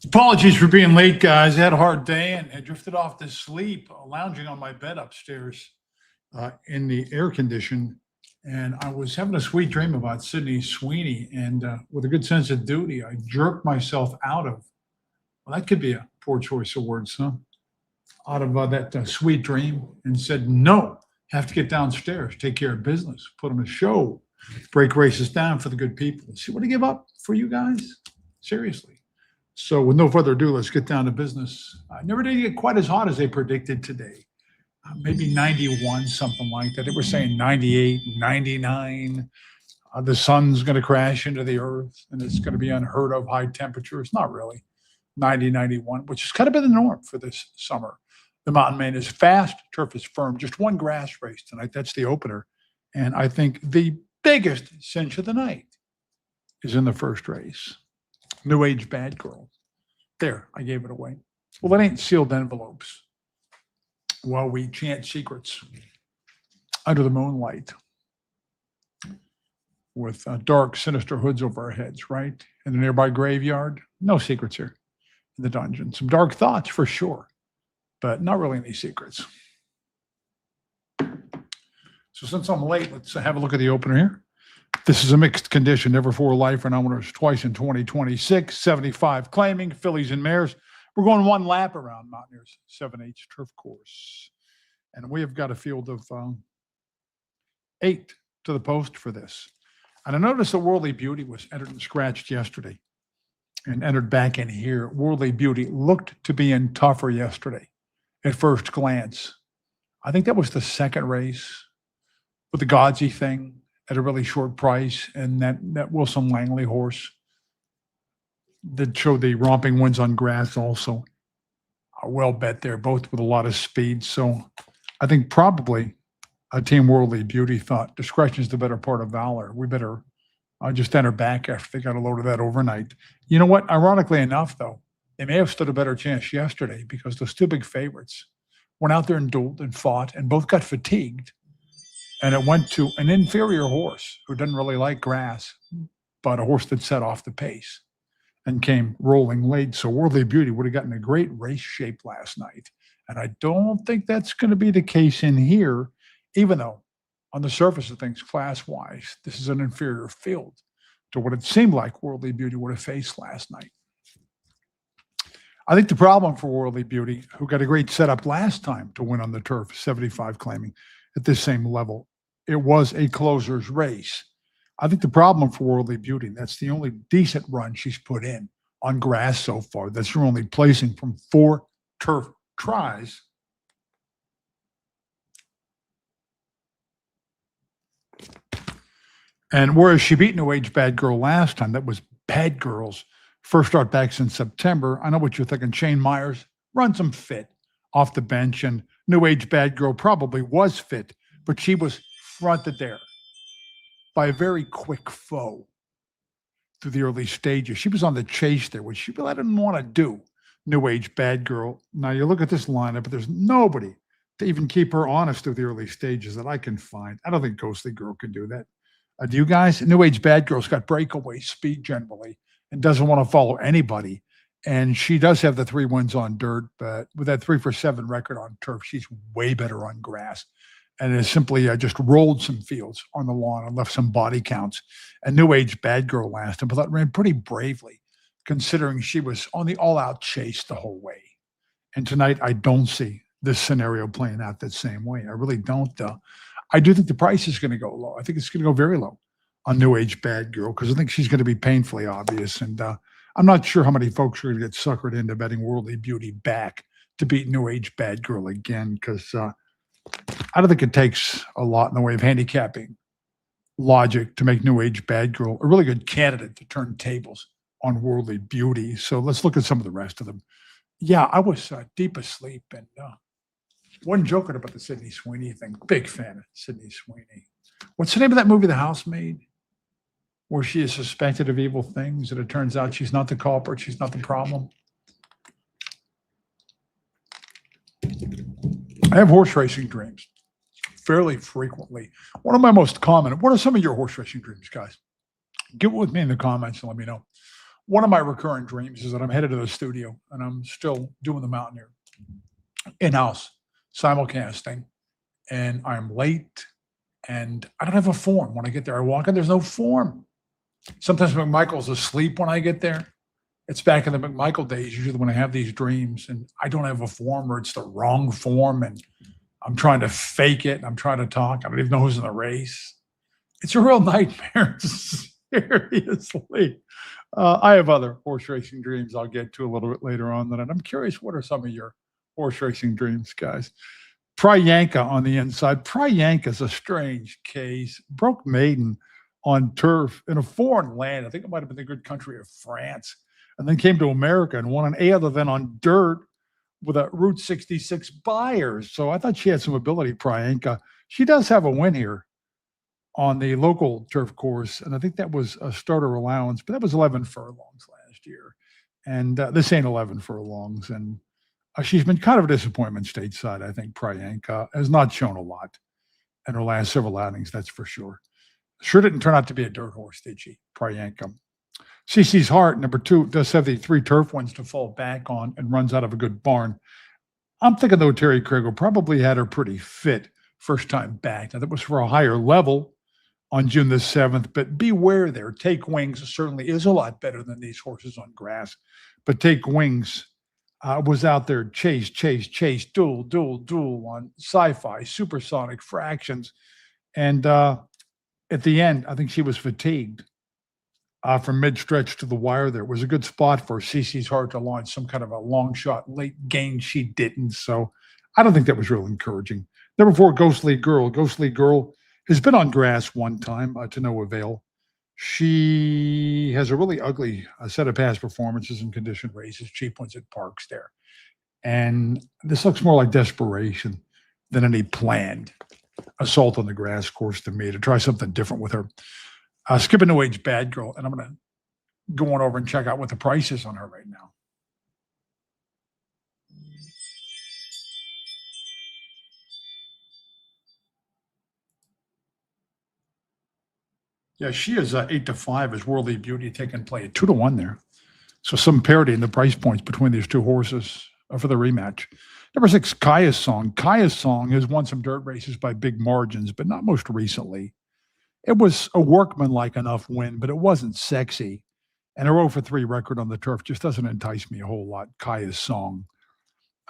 Apologies for being late, guys. I had a hard day and I drifted off to sleep, lounging on my bed upstairs in the air condition. And I was having a sweet dream about Sydney Sweeney. And with a good sense of duty, I jerked myself out of, well, that could be a poor choice of words, huh? Out of that sweet dream and said, no, have to get downstairs, take care of business, put on a show, break races down for the good people. See what I give up for you guys? Seriously. So with no further ado, let's get down to business. I never did get quite as hot as they predicted today. Maybe 91, something like that. They were saying 98, 99. The sun's going to crash into the earth and it's going to be unheard of high temperatures. Not really. 90, 91, which has kind of been the norm for this summer. The mountain man is fast, turf is firm. Just one grass race tonight. That's the opener. And I think the biggest cinch of the night is in the first race. New Age Bad Girl. There, I gave it away. Well, that ain't sealed envelopes. While we chant secrets under the moonlight with dark, sinister hoods over our heads, right? In the nearby graveyard, no secrets here in the dungeon. Some dark thoughts for sure, but not really any secrets. So since I'm late, let's have a look at the opener here. This is a mixed condition, never for life for winners twice in 2026, 75 claiming, fillies and mares. We're going one lap around Mountaineers 7H turf course. And we have got a field of 8 to the post for this. And I noticed that Worldly Beauty was entered and scratched yesterday and entered back in here. Worldly Beauty looked to be in tougher yesterday at first glance. I think that was the second race with the Godsey thing at a really short price, and that Wilson Langley horse that showed the romping wins on grass also. A well bet there, both with a lot of speed. So I think probably a Team Worldly Beauty thought discretion is the better part of valor. We better just enter back after they got a load of that overnight. You know what? Ironically enough, though, they may have stood a better chance yesterday because those two big favorites went out there and dueled and fought and both got fatigued. And it went to an inferior horse who didn't really like grass, but a horse that set off the pace and came rolling late. So Worldly Beauty would have gotten a great race shape last night. And I don't think that's going to be the case in here, even though on the surface of things, class-wise, this is an inferior field to what it seemed like Worldly Beauty would have faced last night. I think the problem for Worldly Beauty, who got a great setup last time to win on the turf, 75 claiming, at this same level, it was a closer's race. I think the problem for Worldly Beauty, that's the only decent run she's put in on grass so far. That's her only placing from 4 turf tries. And whereas she beat New Age Bad Girl last time, that was Bad Girl's first start back since September. I know what you're thinking. Shane Myers runs them fit off the bench, and New Age Bad Girl probably was fit, but she was fronted there by a very quick foe through the early stages. She was on the chase there, which she really didn't want to do, New Age Bad Girl. Now you look at this lineup, but there's nobody to even keep her honest through the early stages that I can find. I don't think Ghostly Girl can do that. Do you guys? New Age Bad Girl's got breakaway speed generally and doesn't want to follow anybody. And she does have the 3 wins on dirt, but with that 3 for 7 record on turf, she's way better on grass. And has simply just rolled some fields on the lawn and left some body counts. And New Age Bad Girl last time, but that ran pretty bravely, considering she was on the all-out chase the whole way. And tonight, I don't see this scenario playing out that same way. I really don't. I do think the price is going to go low. I think it's going to go very low on New Age Bad Girl because I think she's going to be painfully obvious. And I'm not sure how many folks are going to get suckered into betting Worldly Beauty back to beat New Age Bad Girl again because I don't think it takes a lot in the way of handicapping logic to make New Age Bad Girl a really good candidate to turn tables on Worldly Beauty. So let's look at some of the rest of them. Yeah, I was deep asleep and wasn't joking about the Sydney Sweeney thing. Big fan of Sydney Sweeney. What's the name of that movie The Housemaid? Where she is suspected of evil things and it turns out she's not the culprit, she's not the problem. I have horse racing dreams fairly frequently. One of my most common, what are some of your horse racing dreams, guys? Get with me in the comments and let me know. One of my recurring dreams is that I'm headed to the studio and I'm still doing the Mountaineer in-house simulcasting, and I'm late and I don't have a form when I get there. I walk in, there's no form. Sometimes McMichael's asleep when I get there. It's back in the McMichael days, usually when I have these dreams and I don't have a form or it's the wrong form and I'm trying to fake it and I'm trying to talk. I don't even know who's in the race. It's a real nightmare. Seriously. I have other horse racing dreams I'll get to a little bit later on. That I'm curious, what are some of your horse racing dreams, guys? Pryanka on the inside. Pryanka's a strange case. Broke maiden on turf in a foreign land. I think it might have been the good country of France. And then came to America and won an A other than on dirt with a Route 66 Buyers. So I thought she had some ability, Pryanka. She does have a win here on the local turf course. And I think that was a starter allowance, but that was 11 furlongs last year. And this ain't 11 furlongs. And she's been kind of a disappointment stateside. I think Pryanka has not shown a lot in her last several outings, that's for sure. Sure didn't turn out to be a dirt horse, did she, Pryanka? CC's Heart, number 2, does have the 3 turf wins to fall back on and runs out of a good barn. I'm thinking, though, Terry Kriegel probably had her pretty fit first time back. Now, that was for a higher level on June the 7th, but beware there. Take Wings certainly is a lot better than these horses on grass, but Take Wings was out there chase, duel on Sci-Fi, Supersonic, Fractions. And at the end, I think she was fatigued from mid-stretch to the wire there. It was a good spot for CC's Heart to launch some kind of a long shot, late gain. She didn't. So I don't think that was real encouraging. Number 4, Ghostly Girl. Ghostly Girl has been on grass one time to no avail. She has a really ugly set of past performances in conditioned races, cheap ones at Parks there. And this looks more like desperation than any planned assault on the grass course to me, to try something different with her. Skipping New Age Bad Girl, and I'm going to go on over and check out what the price is on her right now. Yeah, she is 8-5 as Worldly Beauty taking play at 2-1 there. So some parity in the price points between these two horses for the rematch. Number 6, Kaya's Song. Kaya's Song has won some dirt races by big margins, but not most recently. It was a workmanlike enough win, but it wasn't sexy. And her 0-3 record on the turf just doesn't entice me a whole lot. Kaya's Song.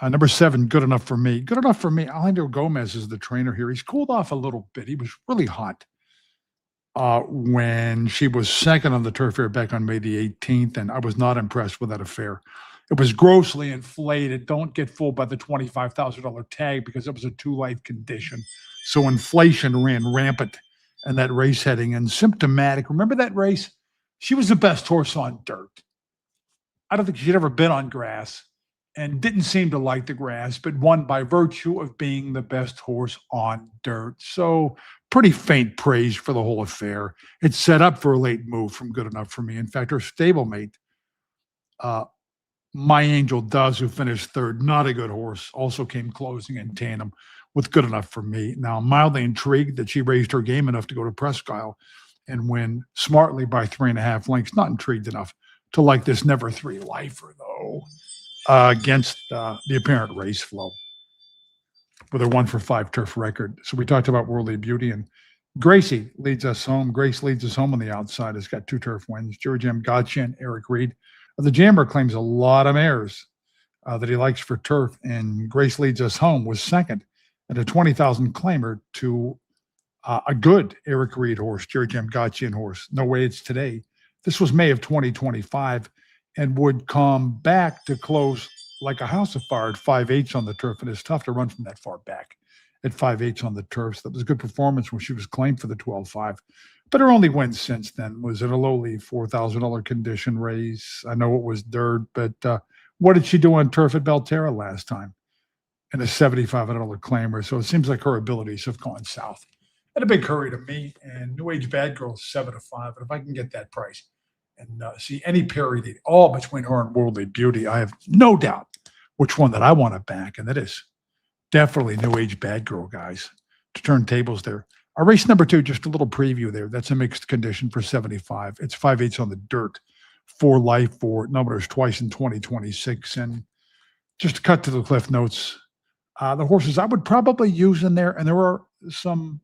Number 7, Good Enough for Me. Good Enough for Me. Alejandro Gomez is the trainer here. He's cooled off a little bit. He was really hot when she was second on the turf here back on May the 18th, and I was not impressed with that affair. It was grossly inflated. Don't get fooled by the $25,000 tag because it was a 2-life condition. So inflation ran rampant in that race heading, and symptomatic. Remember that race? She was the best horse on dirt. I don't think she'd ever been on grass and didn't seem to like the grass, but won by virtue of being the best horse on dirt. So pretty faint praise for the whole affair. It's set up for a late move from Good Enough for Me. In fact, her stablemate, My Angel Does, who finished third, not a good horse, also came closing in tandem with Good Enough for Me. Now, I'm mildly intrigued that she raised her game enough to go to Presque Isle and win smartly by 3.5 lengths. Not intrigued enough to like this Never 3 lifer, though, against the apparent race flow with a 1-for-5 turf record. So we talked about Worldly Beauty, and Gracie leads us home. Grace leads us home on the outside. Has got 2 turf wins. Jerry Jim Gotcha, Eric Reed. The Jammer claims a lot of mares that he likes for turf, and Grace leads us home was second at a 20,000 claimer to a good Eric Reed horse, Jerry Jim Gotcha horse. No way it's today. This was May of 2025 and would come back to close like a house of fire at 5/8 on the turf. And it's tough to run from that far back at 5/8 on the turf. So that was a good performance when she was claimed for the 12-5. But her only win since then was in a lowly $4,000 condition race. I know it was dirt, but what did she do on turf at Belterra last time? In a $7,500 claimer. So it seems like her abilities have gone south. In a big hurry to me, and New Age Bad Girl is 7-5. And if I can get that price and see any parity at all between her and Worldly Beauty, I have no doubt which one that I want to back. And that is definitely New Age Bad Girl, guys, to turn tables there. Our race number 2, just a little preview there. That's a mixed condition for 75. It's 5/8 on the dirt for life for numbers twice in 2026. And just to cut to the cliff notes, the horses I would probably use in there, and there are some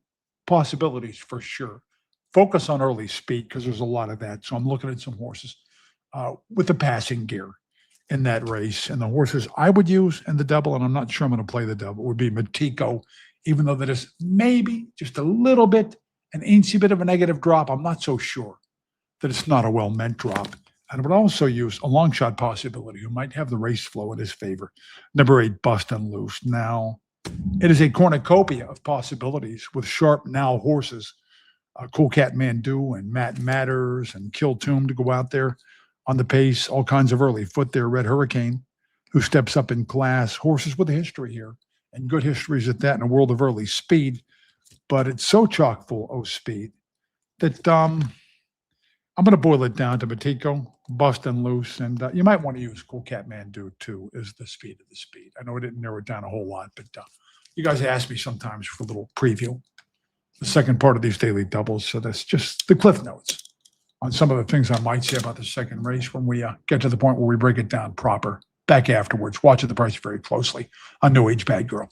possibilities for sure. Focus on early speed because there's a lot of that. So I'm looking at some horses with the passing gear in that race. And the horses I would use in the double, and I'm not sure I'm going to play the double, would be Matico, even though that is maybe just a little bit, an incy bit of a negative drop. I'm not so sure that it's not a well meant drop. And I would also use a long shot possibility who might have the race flow in his favor. Number 8, Bust and Loose. Now, it is a cornucopia of possibilities with sharp now horses, Cool Cat Mandu and Matt Matters and Kill Tomb to go out there on the pace, all kinds of early foot there. Red Hurricane, who steps up in class. Horses with a history here and good histories at that in a world of early speed. But it's so chock full of speed that I'm going to boil it down to Matico, Bust and Loose, and you might want to use Cool Cat Mandu too, is the speed of the speed. I know I didn't narrow it down a whole lot, but you guys ask me sometimes for a little preview, the second part of these daily doubles. So that's just the cliff notes on some of the things I might say about the second race when we get to the point where we break it down proper. Back afterwards, watching the price very closely on New Age Bad Girl.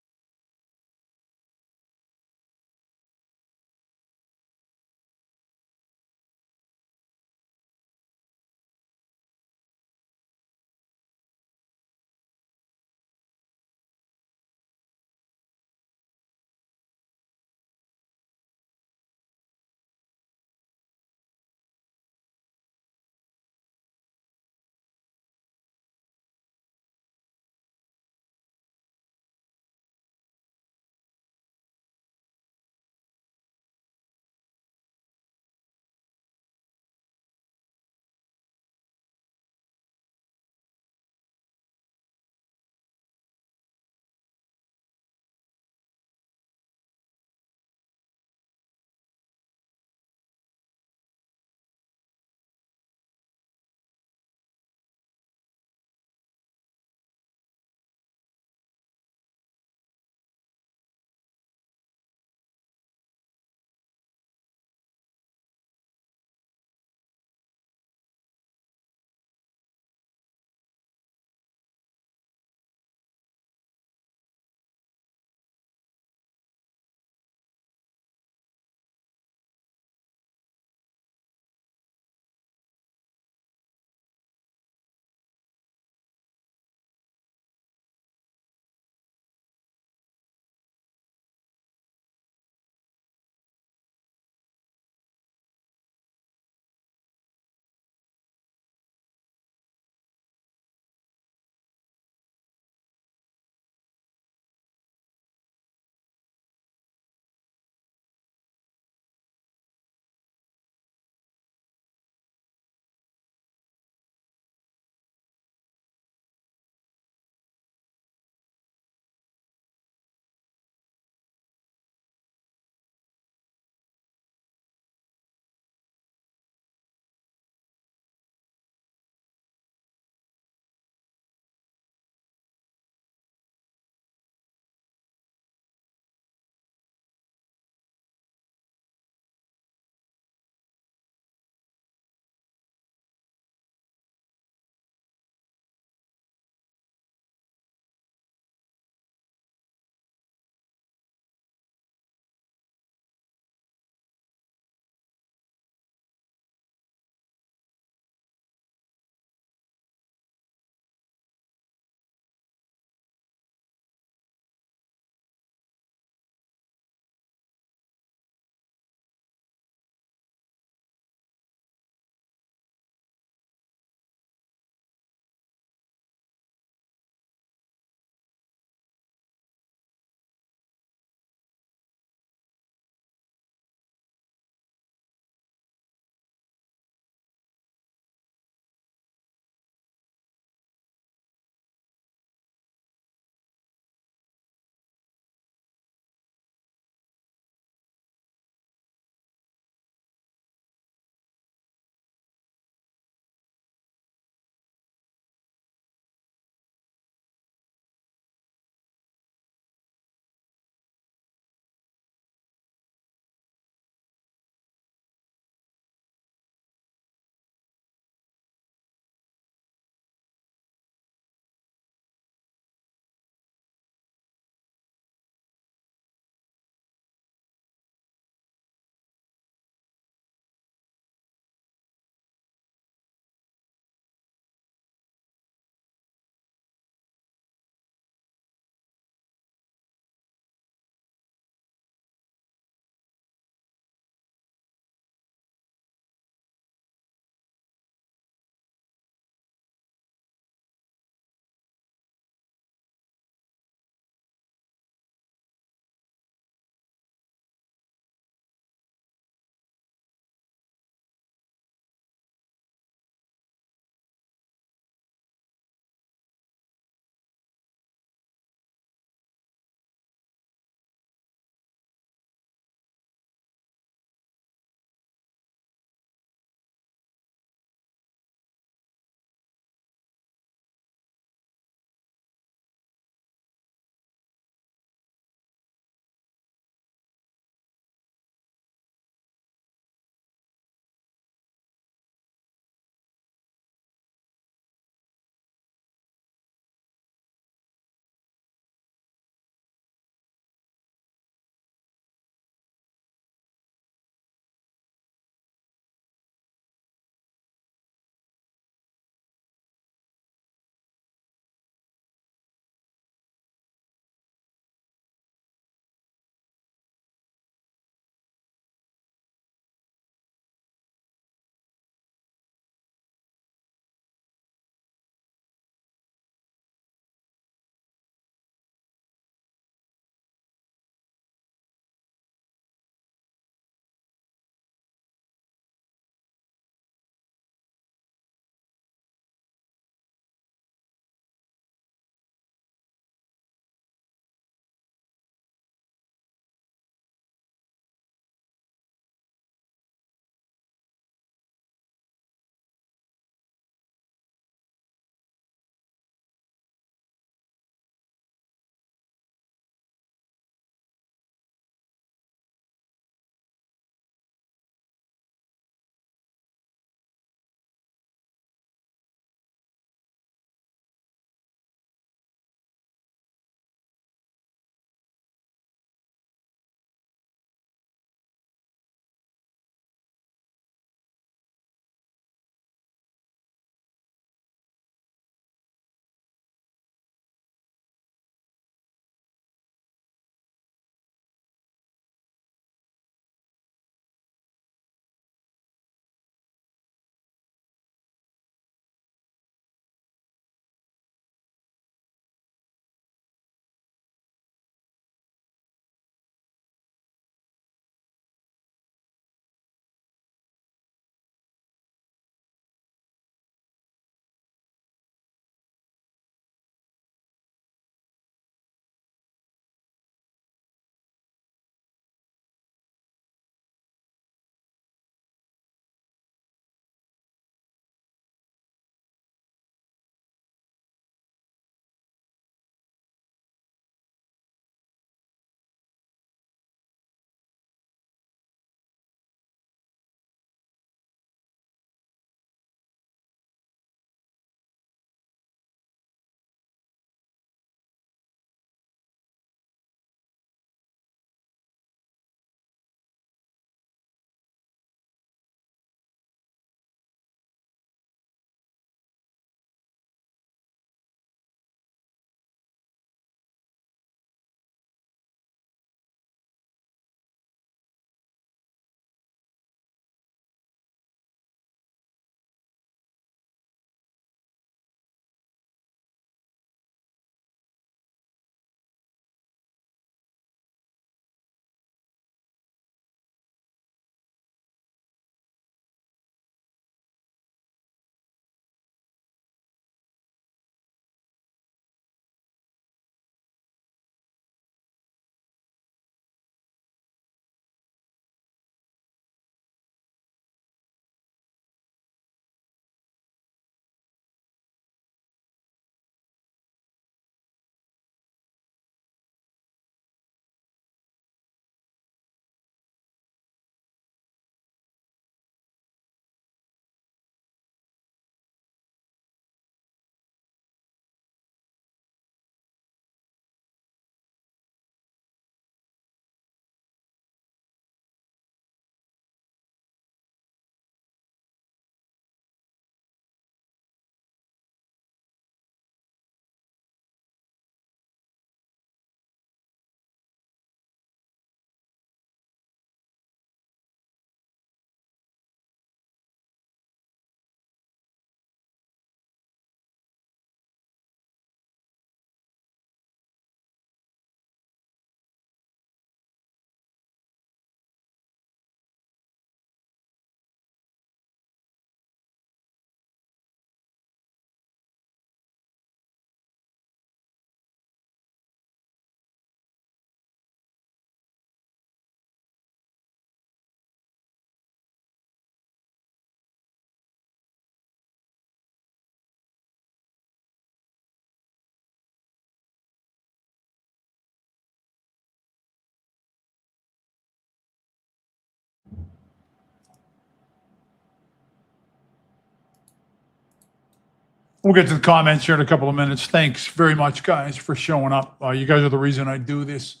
We'll get to the comments here in a couple of minutes. Thanks very much, guys, for showing up. You guys are the reason I do this.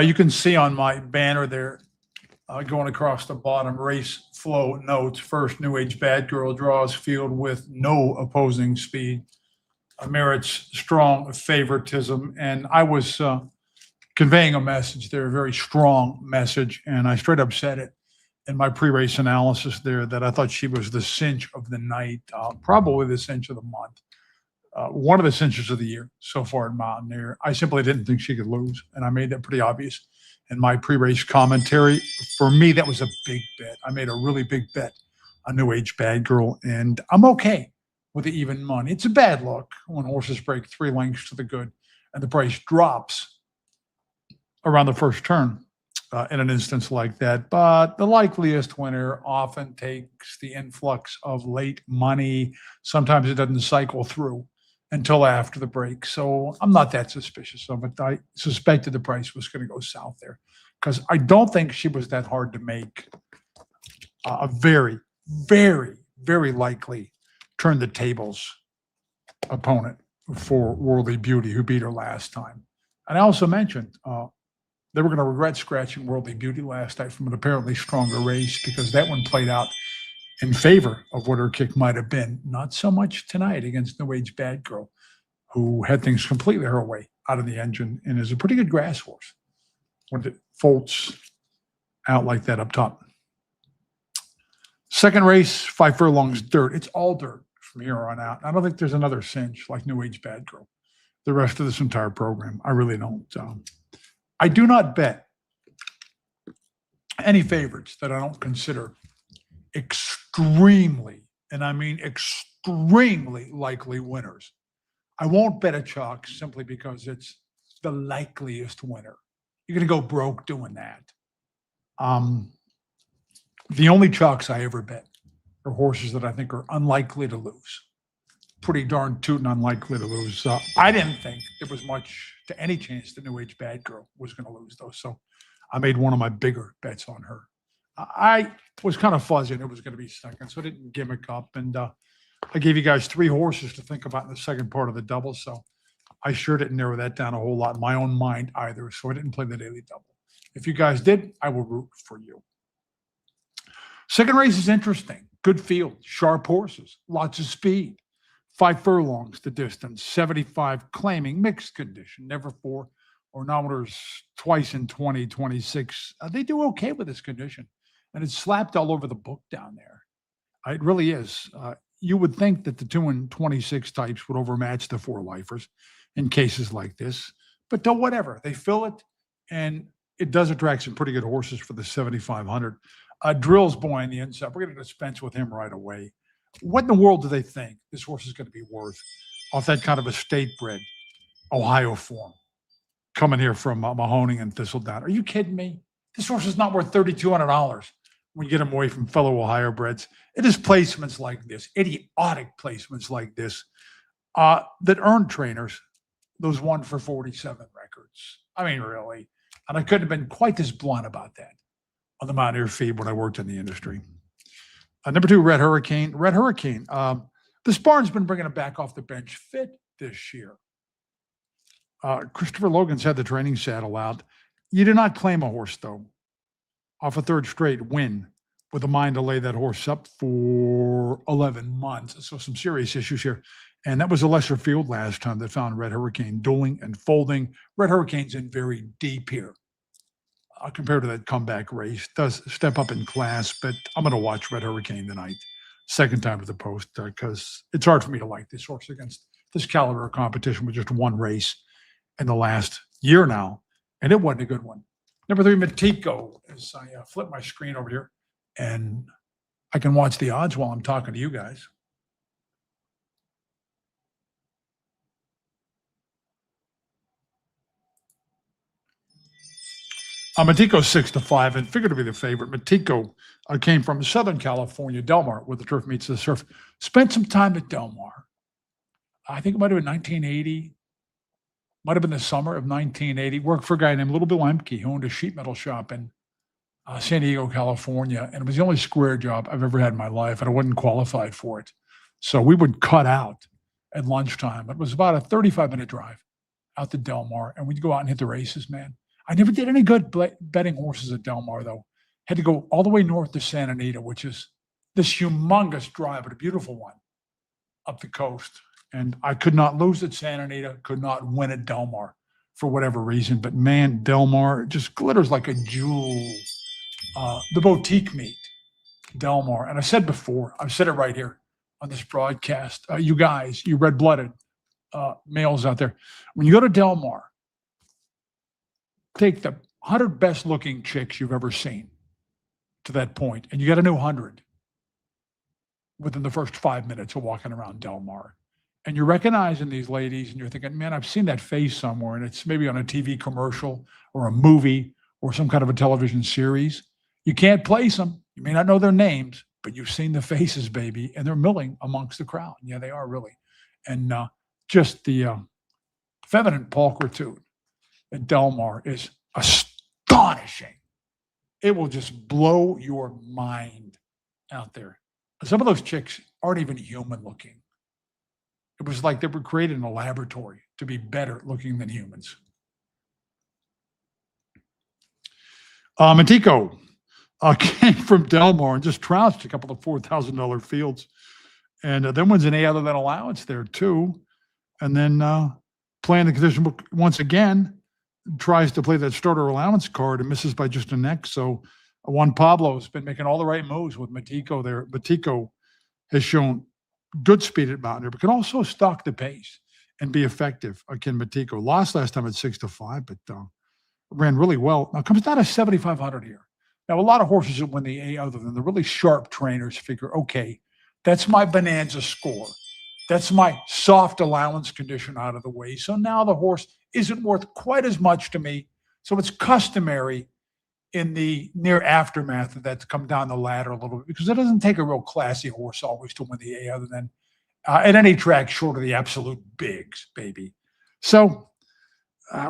You can see on my banner there, going across the bottom, race flow notes. First, New Age Bad Girl draws field with no opposing speed, merits strong favoritism. And I was conveying a message there, a very strong message. And I straight up said it in my pre-race analysis there that I thought she was the cinch of the night, probably the cinch of the month, one of the cinches of the year so far in Mountaineer. I simply didn't think she could lose, and I made that pretty obvious in my pre-race commentary. For me, that was a big bet. I made a really big bet on New Age Bad Girl, and I'm okay with the even money. It's a bad look when horses break 3 lengths to the good and the price drops around the first turn. In an instance like that, but the likeliest winner often takes the influx of late money. Sometimes it doesn't cycle through until after the break. So I'm not that suspicious of it. I suspected the price was going to go south there because I don't think she was that hard to make. A very, very, very likely turn the tables opponent for Worldly Beauty, who beat her last time. And I also mentioned, they were going to regret scratching Worldly Beauty last night from an apparently stronger race because that one played out in favor of what her kick might have been. Not so much tonight against New Age Bad Girl, who had things completely her way out of the engine and is a pretty good grass horse when it folds out like that up top. Second race, 5 furlongs dirt. It's all dirt from here on out. I don't think there's another cinch like New Age Bad Girl the rest of this entire program. I really don't. I do not bet any favorites that I don't consider extremely, and I mean extremely likely winners. I won't bet a chalk simply because it's the likeliest winner. You're going to go broke doing that. The only chalks I ever bet are horses that I think are unlikely to lose. Pretty darn tootin' unlikely to lose. I didn't think there was much to any chance the New Age Bad Girl was going to lose, though. So I made one of my bigger bets on her. I was kind of fuzzy and it was going to be second, so I didn't gimmick up. And I gave you guys 3 horses to think about in the second part of the double. So I sure didn't narrow that down a whole lot in my own mind either. So I didn't play the daily double. If you guys did, I will root for you. Second race is interesting. Good field, sharp horses, lots of speed. 5 furlongs the distance, 75 claiming, mixed condition, never 4 ornometers twice in 2026. They do okay with this condition, and it's slapped all over the book down there. It really is. You would think that the 2 and 26 types would overmatch the 4 lifers in cases like this, but whatever. They fill it, and it does attract some pretty good horses for the 7,500. Drill's boy in the inside. We're going to dispense with him right away. What in the world do they think this horse is going to be worth off that kind of a state-bred Ohio form coming here from Mahoning and Thistledown? Are you kidding me? This horse is not worth $3,200 when you get him away from fellow Ohio breds. It is placements like this, idiotic placements like this, that earn trainers those 1 for 47 records. I mean, really. And I couldn't have been quite this blunt about that on the Mountaineer feed when I worked in the industry. Number 2, Red Hurricane. Red Hurricane. This barn's been bringing him back off the bench fit this year. Christopher Logan's had the training saddle out. You do not claim a horse, though, off a 3rd straight win with a mind to lay that horse up for 11 months. So some serious issues here. And that was a lesser field last time that found Red Hurricane dueling and folding. Red Hurricane's in very deep here. Compared to that comeback race, does step up in class, but I'm going to watch Red Hurricane tonight, second time to the post, because it's hard for me to like this horse against this caliber of competition with just 1 race in the last year now, and it wasn't a good one. Number 3, Matico, as I flip my screen over here, and I can watch the odds while I'm talking to you guys. Matico's 6-5 and figured to be the favorite. Matico came from Southern California, Del Mar, where the turf meets the surf. Spent some time at Del Mar. I think it might have been 1980. Might have been the summer of 1980. Worked for a guy named Little Bill Emke, who owned a sheet metal shop in San Diego, California. And it was the only square job I've ever had in my life, and I wasn't qualified for it. So we would cut out at lunchtime. It was about a 35-minute drive out to Del Mar, and we'd go out and hit the races, man. I never did any good betting horses at Del Mar, though. Had to go all the way north to Santa Anita, which is this humongous drive, but a beautiful one up the coast. And I could not lose at Santa Anita, could not win at Del Mar for whatever reason. But man, Del Mar just glitters like a jewel. The boutique meat, Del Mar. And I said before, I've said it right here on this broadcast, you guys, you red-blooded males out there, when you go to Del Mar, take the 100 best-looking chicks you've ever seen to that point, and you got a new 100 within the first 5 minutes of walking around Del Mar. And you're recognizing these ladies, and you're thinking, man, I've seen that face somewhere, and it's maybe on a TV commercial or a movie or some kind of a television series. You can't place them. You may not know their names, but you've seen the faces, baby, and they're milling amongst the crowd. Yeah, they are really. And just the feminine pulchritude at Del Mar is astonishing. It will just blow your mind out there. Some of those chicks aren't even human looking. It was like they were created in a laboratory to be better looking than humans. Matico came from Del Mar and just trounced a couple of $4,000 fields. And then wins an A other than allowance there too. And then playing the condition book once again, tries to play that starter allowance card and misses by just a neck. So Juan Pablo's been making all the right moves with Matico there. Matico has shown good speed at Mountaineer, but can also stalk the pace and be effective. Again, Matico lost last time at 6-5, but ran really well. Now comes down to 7,500 here. Now, a lot of horses that win the A other than the really sharp trainers figure, okay, that's my bonanza score. That's my soft allowance condition out of the way. So now the horse isn't worth quite as much to me. So it's customary in the near aftermath of that to come down the ladder a little bit, because it doesn't take a real classy horse always to win the A other than at any track short of the absolute bigs, baby. So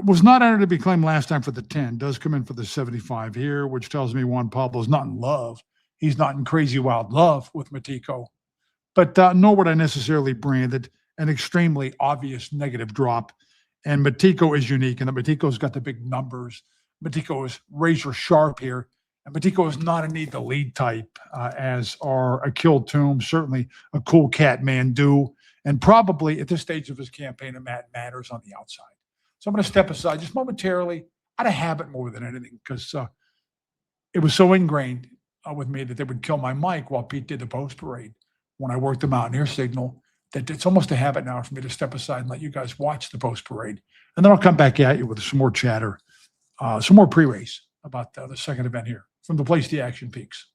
was not entered to be claimed last time for the 10. Does come in for the 75 here, which tells me Juan Pablo's not in love. He's not in crazy wild love with Matico. But nor would I necessarily brand it an extremely obvious negative drop. And Matico is unique, and the Matico's got the big numbers. Matico is razor sharp here, and Matico is not a need to lead type, as are a Kill Tomb, certainly a Cool Cat Mandu, and probably at this stage of his campaign, a Matt Matters on the outside. So I'm going to step aside just momentarily, out of habit more than anything, because it was so ingrained with me that they would kill my mic while Pete did the post parade when I worked the Mountaineer signal, that it's almost a habit now for me to step aside and let you guys watch the post parade. And then I'll come back at you with some more chatter, some more pre-race about the second event here from the place the action peaks.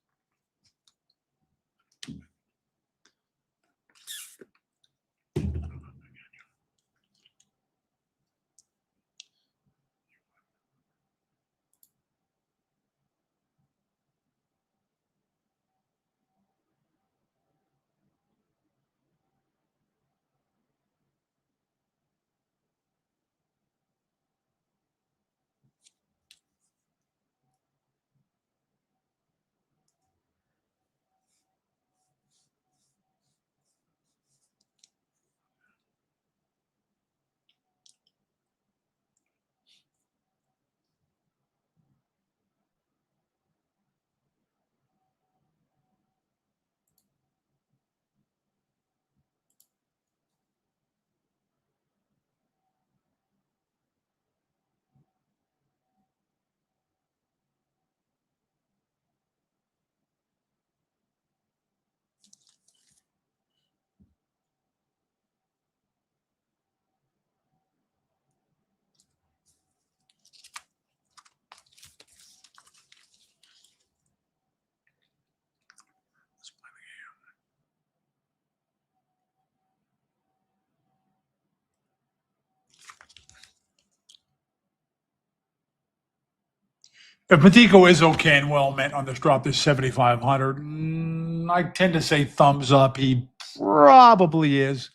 If Matico is okay and well meant on this drop, this 7,500, I tend to say thumbs up. He probably is.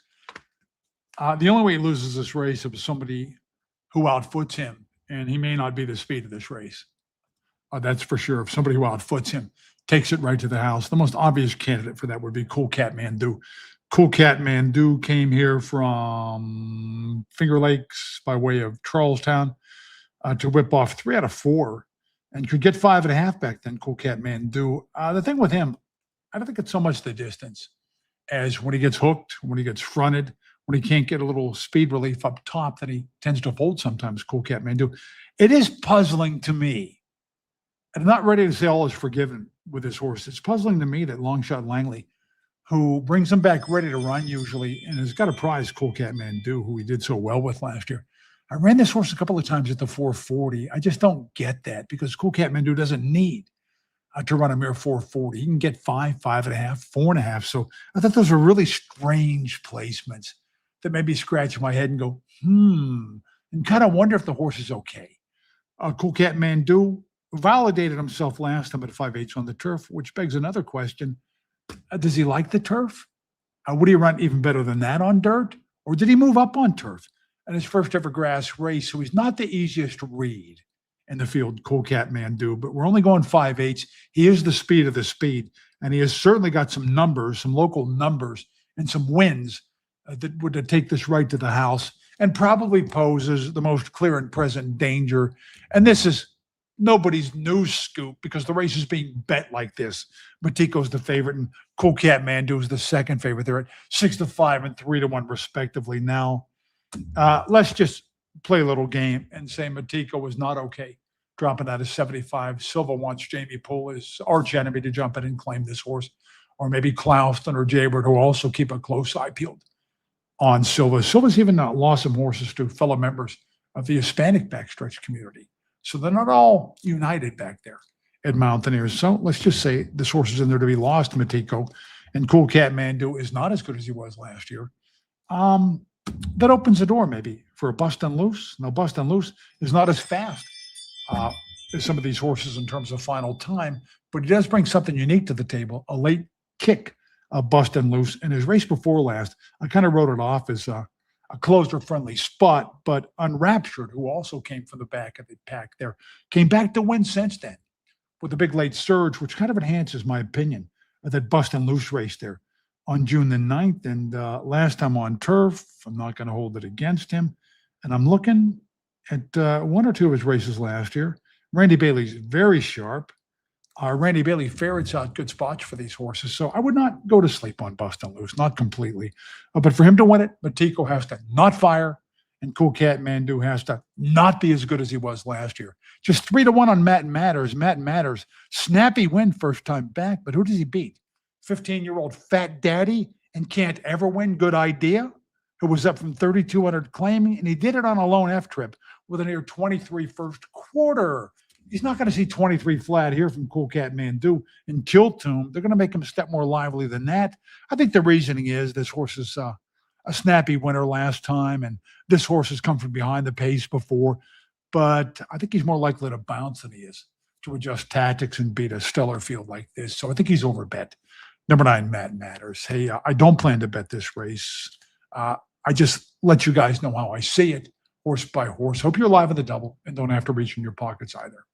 The only way he loses this race is somebody who outfoots him, and he may not be the speed of this race. That's for sure. If somebody who outfoots him takes it right to the house, the most obvious candidate for that would be Cool Cat Mandu. Cool Cat Mandu came here from Finger Lakes by way of Charlestown to whip off 3 out of 4 and could get 5.5 back then. Cool Cat Mandu. The thing with him, I don't think it's so much the distance as when he gets hooked, when he gets fronted, when he can't get a little speed relief up top, that he tends to fold sometimes. Cool Cat Mandu. It is puzzling to me. I'm not ready to say all is forgiven with this horse. It's puzzling to me that Longshot Langley, who brings him back ready to run usually, and has got a prize, Cool Cat Mandu, who he did so well with last year. I ran this horse a couple of times at the 440. I just don't get that because Cool Cat Mandu doesn't need to run a mere 440. He can get 5.5, 4.5. So I thought those were really strange placements that made me scratch my head and go, and kind of wonder if the horse is okay. Cool Cat Mandu validated himself last time at 5/8 on the turf, which begs another question. Does he like the turf? Would he run even better than that on dirt? Or did he move up on turf in his first ever grass race? So he's not the easiest to read in the field, Cool Cat Mandu, but we're only going 5/8. He is the speed of the speed, and he has certainly got some numbers, some local numbers, and some wins that would take this right to the house and probably poses the most clear and present danger. And this is nobody's news scoop because the race is being bet like this. Matiko's the favorite, and Cool Cat Mandu is the second favorite. They're at 6-5 and 3-1 respectively. Now, let's just play a little game and say Matiko was not okay dropping out of 75. Silva wants Jamie Poole, his arch enemy, to jump in and claim this horse, or maybe Clouston or Jaybird, who also keep a close eye peeled on Silva. Silva's even lost some horses to fellow members of the Hispanic backstretch community. So they're not all united back there at Mountaineers. So let's just say this horse is in there to be lost, Matiko, and Cool Cat Mandu is not as good as he was last year. That opens the door maybe for a Bust and Loose. Now, Bust and Loose is not as fast as some of these horses in terms of final time, but he does bring something unique to the table, a late kick, Bust and Loose. In his race before last, I kind of wrote it off as a closer-friendly spot, but Unraptured, who also came from the back of the pack there, came back to win since then with a big late surge, which kind of enhances my opinion of that Bust and Loose race there on June the 9th. And last time on turf, I'm not going to hold it against him. And I'm looking at one or two of his races last year. Randy Bailey's very sharp. Randy Bailey ferrets out good spots for these horses. So I would not go to sleep on Bust and Loose, not completely. But for him to win it, Matiko has to not fire, and Cool Cat Mandu has to not be as good as he was last year. Just 3-1 on Matt Matters. Matt Matters, snappy win first time back, but who does he beat? 15-year-old Fat Daddy and can't ever win. Good Idea, who was up from 3,200 claiming, and he did it on a lone F trip with a near 23 first quarter. He's not going to see 23 flat here from Cool Cat Mandu and Kiltoom. They're going to make him step more lively than that. I think the reasoning is this horse is a snappy winner last time, and this horse has come from behind the pace before. But I think he's more likely to bounce than he is to adjust tactics and beat a stellar field like this. So I think he's overbet. Number 9, Matt Matters. Hey, I don't plan to bet this race. I just let you guys know how I see it, horse by horse. Hope you're live in the double and don't have to reach in your pockets either.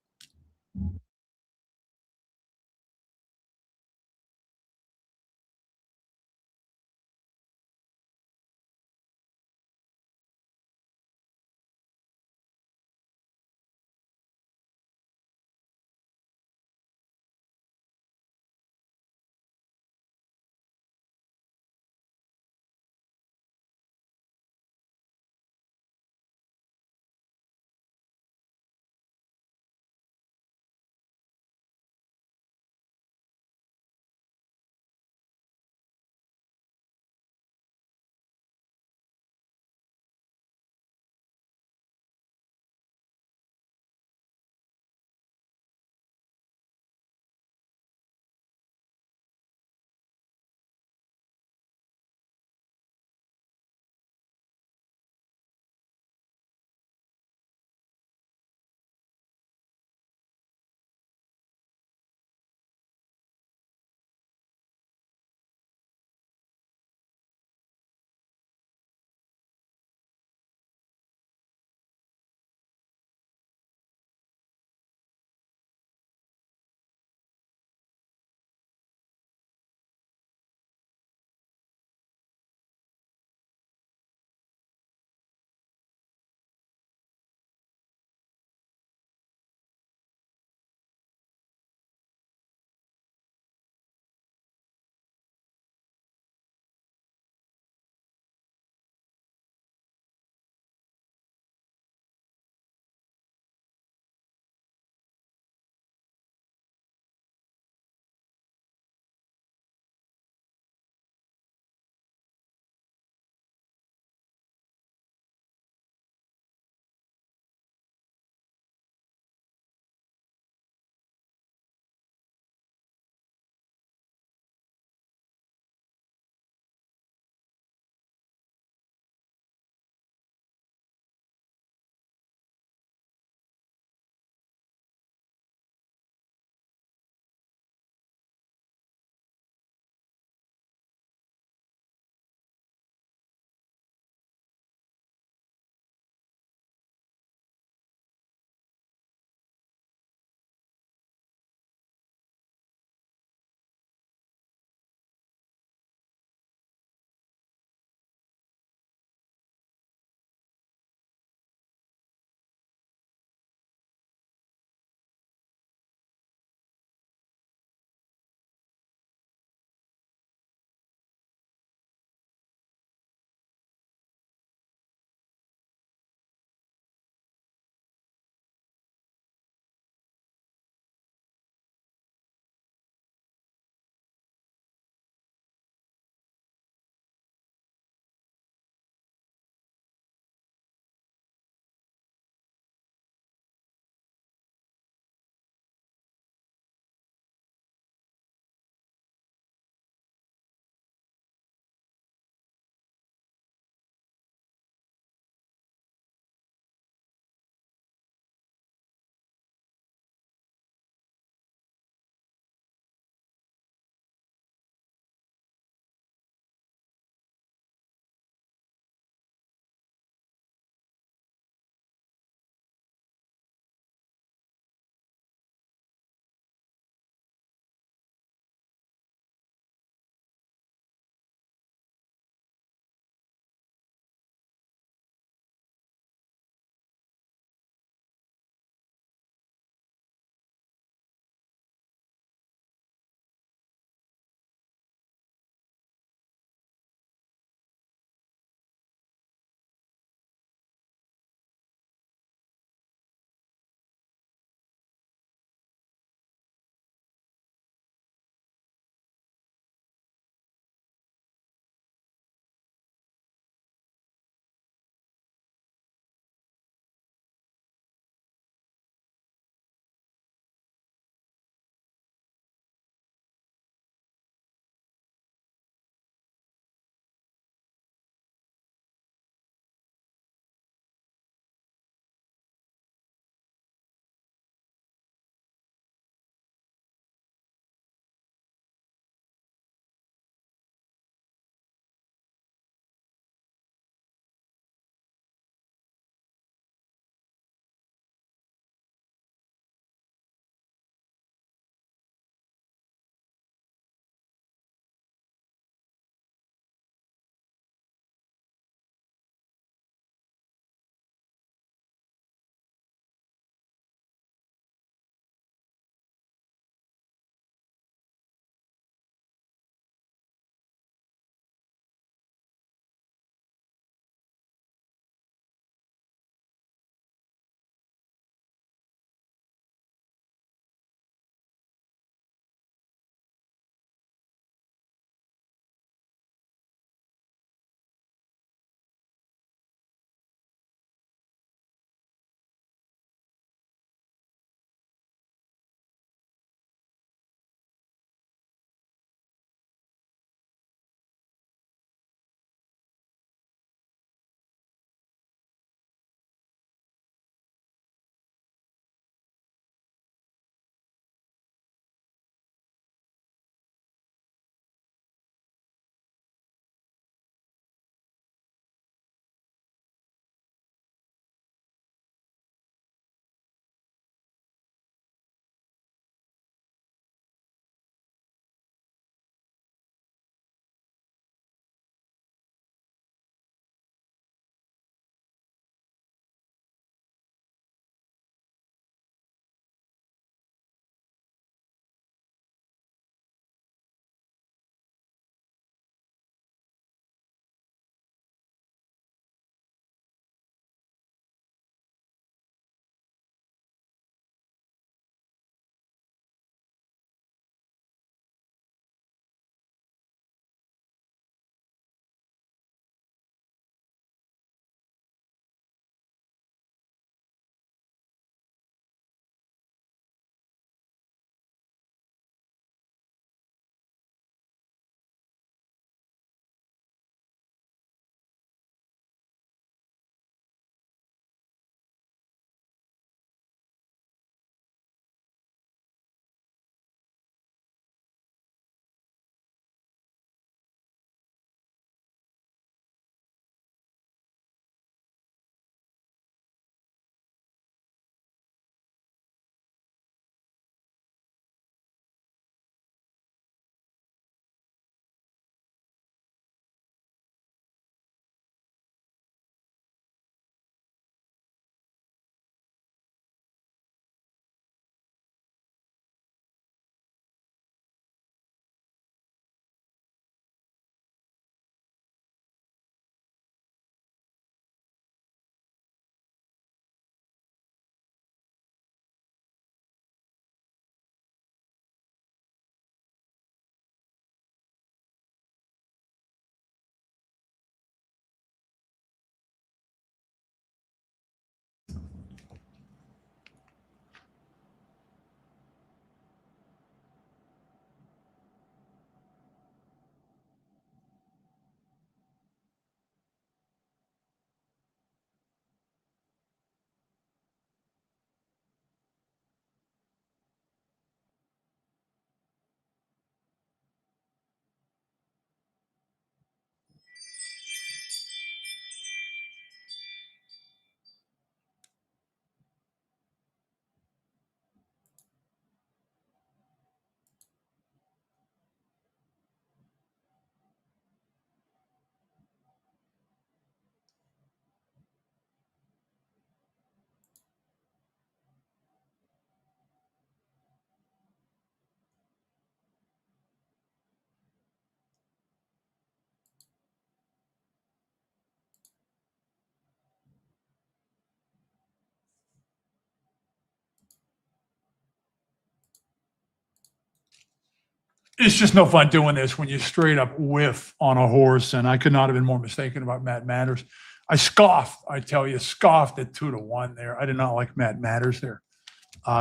It's just no fun doing this when you straight up whiff on a horse, and I could not have been more mistaken about Matt Matters. I scoffed, I tell you, scoffed at 2-1 there. I did not like Matt Matters there.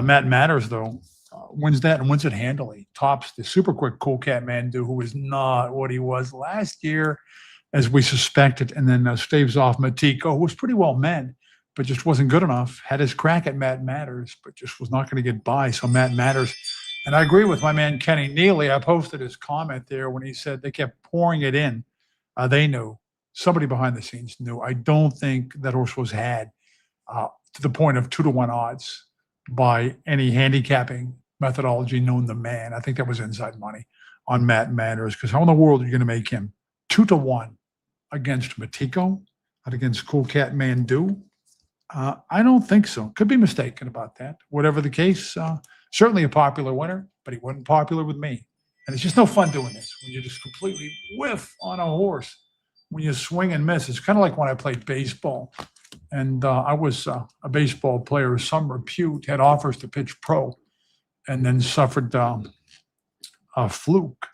Matt Matters, though, wins that and wins it handily. Tops the super quick Cool Cat Mandu, who was not what he was last year, as we suspected, and then staves off Matiko, who was pretty well meant, but just wasn't good enough. Had his crack at Matt Matters, but just was not going to get by. So Matt Matters. And I agree with my man Kenny Neely. I posted his comment there when he said they kept pouring it in. They knew. Somebody behind the scenes knew. I don't think that horse was had to the point of 2-1 odds by any handicapping methodology known to man. I think that was inside money on Matt Matters, because how in the world are you going to make him 2-1 against Matiko and against Cool Cat Mandu? I don't think so. Could be mistaken about that. Whatever the case, certainly a popular winner, but he wasn't popular with me. And it's just no fun doing this when you just completely whiff on a horse, when you swing and miss. It's kind of like when I played baseball. And I was a baseball player of some repute, had offers to pitch pro, and then suffered a fluke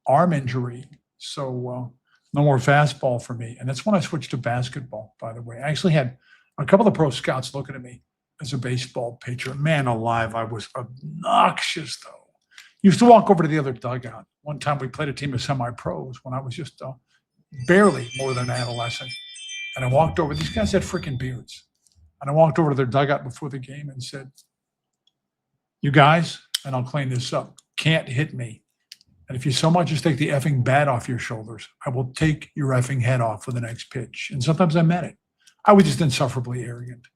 arm injury. So no more fastball for me. And that's when I switched to basketball, by the way. I actually had a couple of pro scouts looking at me as a baseball pitcher. Man alive, I was obnoxious, though. Used to walk over to the other dugout. One time we played a team of semi-pros when I was just barely more than an adolescent. And I walked over. These guys had freaking beards. And I walked over to their dugout before the game and said, "You guys," and I'll clean this up, "can't hit me. And if you so much as take the effing bat off your shoulders, I will take your effing head off for the next pitch." And sometimes I meant it. I was just insufferably arrogant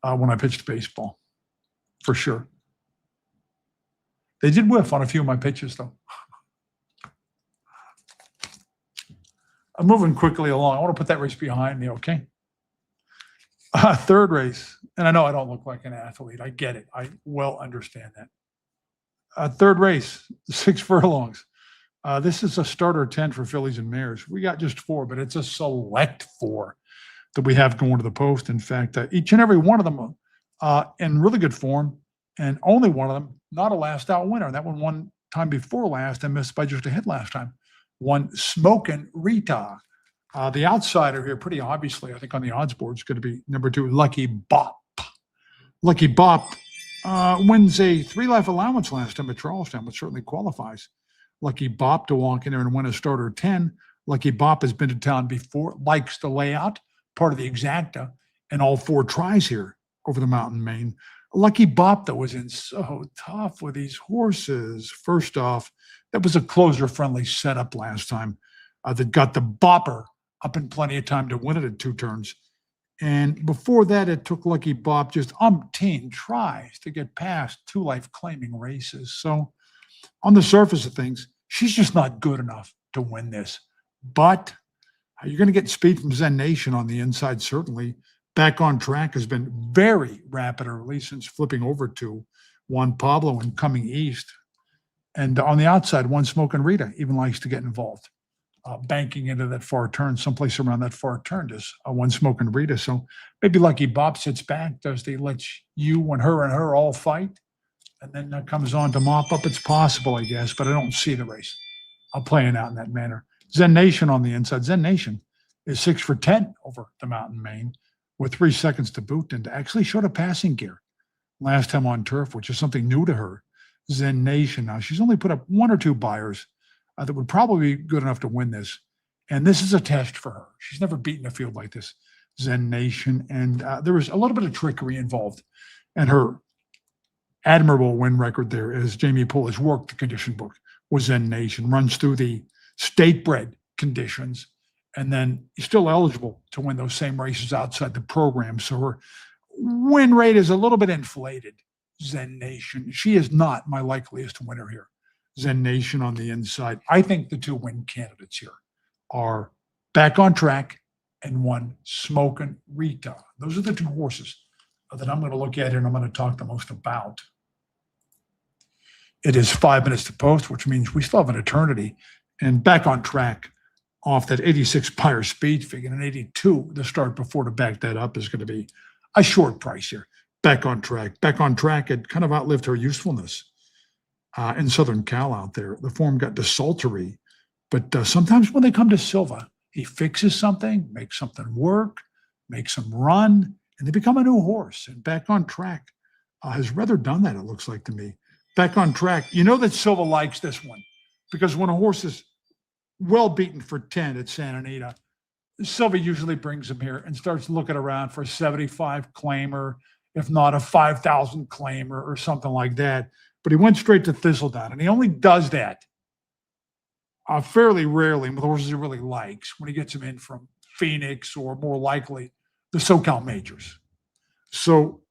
when I pitched baseball, for sure. They did whiff on a few of my pitches, though. I'm moving quickly along. I want to put that race behind me, okay? Third race, and I know I don't look like an athlete. I get it. I well understand that. Third race, 6 furlongs. This is a starter 10 for fillies and mares. We got just 4, but it's a select 4 that we have going to the post. In fact, each and every one of them in really good form, and only one of them not a last out winner. That one time before last and missed by just a hit last time. One Smokin' Rita. The outsider here, pretty obviously, I think on the odds board, is going to be number 2, Lucky Bop. Lucky Bop wins a 3-life allowance last time at Charlestown, which certainly qualifies Lucky Bop to walk in there and win a starter 10. Lucky Bop has been to town before, likes the layout, part of the exacta, and all 4 tries here over the mountain main. Lucky Bop, though, was in so tough with these horses. First off, that was a closer-friendly setup last time that got the Bopper up in plenty of time to win it at 2 turns. And before that, it took Lucky Bop just umpteen tries to get past 2 life-claiming races. So on the surface of things, she's just not good enough to win this. But you're going to get speed from Zen Nation on the inside, certainly. Back on Track has been very rapid early since flipping over to Juan Pablo and coming east. And on the outside, One Smokin' Rita even likes to get involved, banking into that far turn, someplace around that far turn is One Smokin' Rita. So maybe Lucky Bop sits back, does they let you and her all fight, and then comes on to mop up? It's possible, I guess, but I don't see the race playing out in that manner. Zen Nation on the inside. Zen Nation is 6 for 10 over the mountain main with 3 seconds to boot, and actually showed a passing gear last time on turf, which is something new to her. Zen Nation. Now, she's only put up 1 or 2 buyers that would probably be good enough to win this. And this is a test for her. She's never beaten a field like this, Zen Nation. And there was a little bit of trickery involved. And her admirable win record there, as Jamie Poole has worked the condition book, was Zen Nation. Runs through the state-bred conditions, and then still eligible to win those same races outside the program. So her win rate is a little bit inflated, Zen Nation. She is not my likeliest winner here. Zen Nation on the inside. I think the 2 win candidates here are Back on Track and One Smokin' Rita. Those are the 2 horses that I'm going to look at here and I'm going to talk the most about. It is 5 minutes to post, which means we still have an eternity. And Back on Track off that 86 Pyre speed figure and an 82 the start before to back that up is going to be a short price here. Back on Track. Back on Track had kind of outlived her usefulness. in Southern Cal out there. The form got desultory, but sometimes when they come to Silva, he fixes something, makes something work, makes them run, and they become a new horse. And Back on Track has rather done that, it looks like to me. Back on Track, you know that Silva likes this one because when a horse is well beaten for 10 at Santa Anita, Silva usually brings him here and starts looking around for a 75 claimer, if not a 5,000 claimer or something like that. But he went straight to Thistledown, and he only does that fairly rarely with horses he really likes when he gets them in from Phoenix or more likely the SoCal majors. So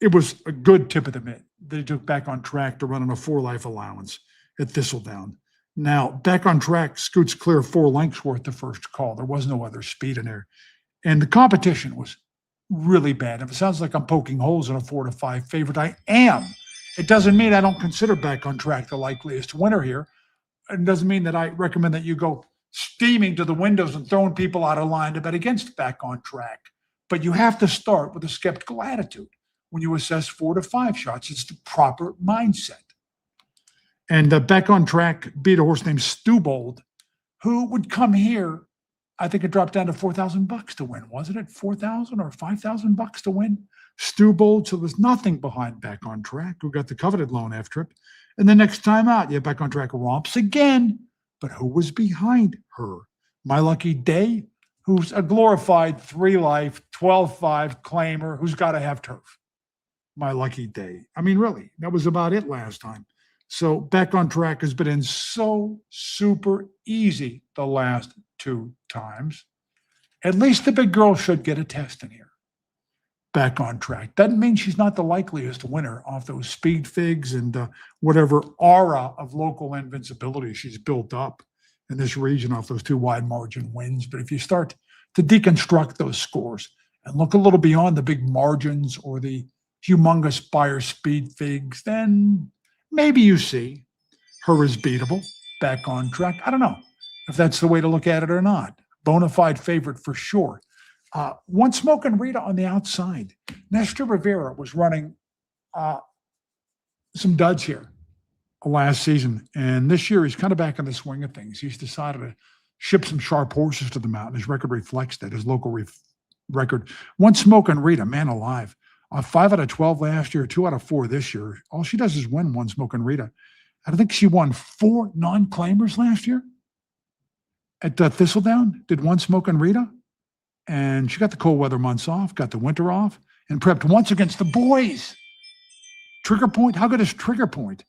it was a good tip of the mitt that he took Back on Track to run on a 4-life allowance at Thistledown. Now, Back on Track scoots clear 4 lengths worth the first call. There was no other speed in there. And the competition was really bad. If it sounds like I'm poking holes in a 4 to 5 favorite, I am. It doesn't mean I don't consider Back on Track the likeliest winner here. It doesn't mean that I recommend that you go steaming to the windows and throwing people out of line to bet against Back on Track. But you have to start with a skeptical attitude when you assess 4 to 5 shots. It's the proper mindset. And Back on Track beat a horse named Stubold, who would come here. I think it dropped down to $4,000 to win, wasn't it? 4,000 or $5,000 to win. Stubold, so there's nothing behind Back on Track, who got the coveted lone F trip. And the next time out, yeah, Back on Track romps again. But who was behind her? My Lucky Day, who's a glorified 3-life, 12-5 claimer who's got to have turf. My Lucky Day. I mean, really, that was about it last time. So Back on Track has been in so super easy the last 2 times. At least the big girl should get a test in here. Back on Track. Doesn't mean she's not the likeliest winner off those speed figs and whatever aura of local invincibility she's built up in this region off those 2 wide margin wins. But if you start to deconstruct those scores and look a little beyond the big margins or the humongous Beyer speed figs, then maybe you see her as beatable. Back on Track. I don't know if that's the way to look at it or not. Bona fide favorite for sure. One Smoking Rita on the outside. Nestor Rivera was running some duds here last season. And this year he's kind of back in the swing of things. He's decided to ship some sharp horses to the mountain. His record reflects that, his local record. One Smoking Rita, man alive. 5 out of 12 last year, 2 out of 4 this year. All she does is win One Smoking Rita. I think she won 4 non-claimers last year at Thistledown. Did One Smoking Rita. And she got the cold weather months off, got the winter off, and prepped once against the boys. Trigger Point, how good is Trigger Point?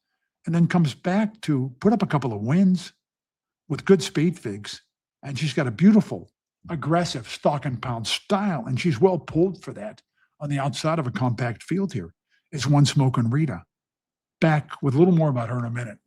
And then comes back to put up a couple of wins with good speed figs. And she's got a beautiful, aggressive stock and pound style. And she's well pulled for that on the outside of a compact field here. Is One Smoking Rita. Back with a little more about her in a minute.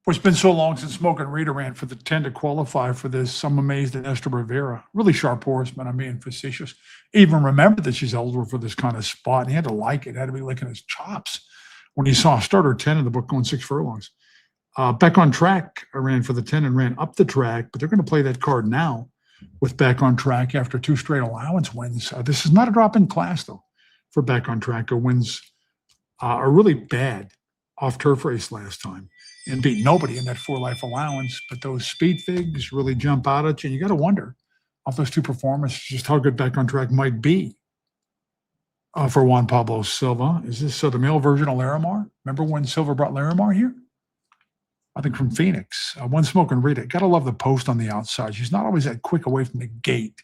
Well, it's been so long since Smoking Rita ran for the 10 to qualify for this. I'm amazed at Nestor Rivera. Really sharp horseman. I'm being facetious. Even remember that she's eligible for this kind of spot. And he had to like it. Had to be licking his chops when he saw starter 10 in the book going 6 furlongs. Back on Track, I ran for the 10 and ran up the track, but they're going to play that card now with Back on Track after 2 straight allowance wins. This is not a drop in class, though, for Back on Track. Her wins are really bad off turf race last time and beat nobody in that 4 life allowance. But those speed figs really jump out at you. And you got to wonder off those 2 performances just how good Back on Track might be for Juan Pablo Silva. Is this the male version of Larimar? Remember when Silva brought Larimar here? I think from Phoenix. One Smoke and Rita. Got to love the post on the outside. She's not always that quick away from the gate.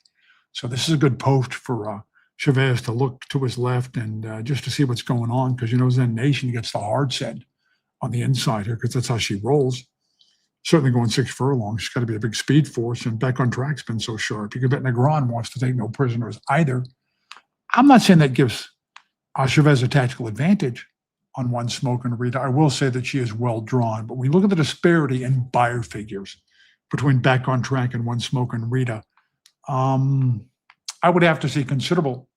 So this is a good post for Chavez to look to his left and just to see what's going on, because Zen Nation gets the hard set on the inside here because that's how she rolls. Certainly going 6 furlongs. She's got to be a big speed force, and Back on Track's been so sharp. You can bet Negron wants to take no prisoners either. I'm not saying that gives Chavez a tactical advantage on One Smoke and Rita. I will say that she is well drawn, but when you look at the disparity in buyer figures between Back on Track and One Smoke and Rita, I would have to see considerable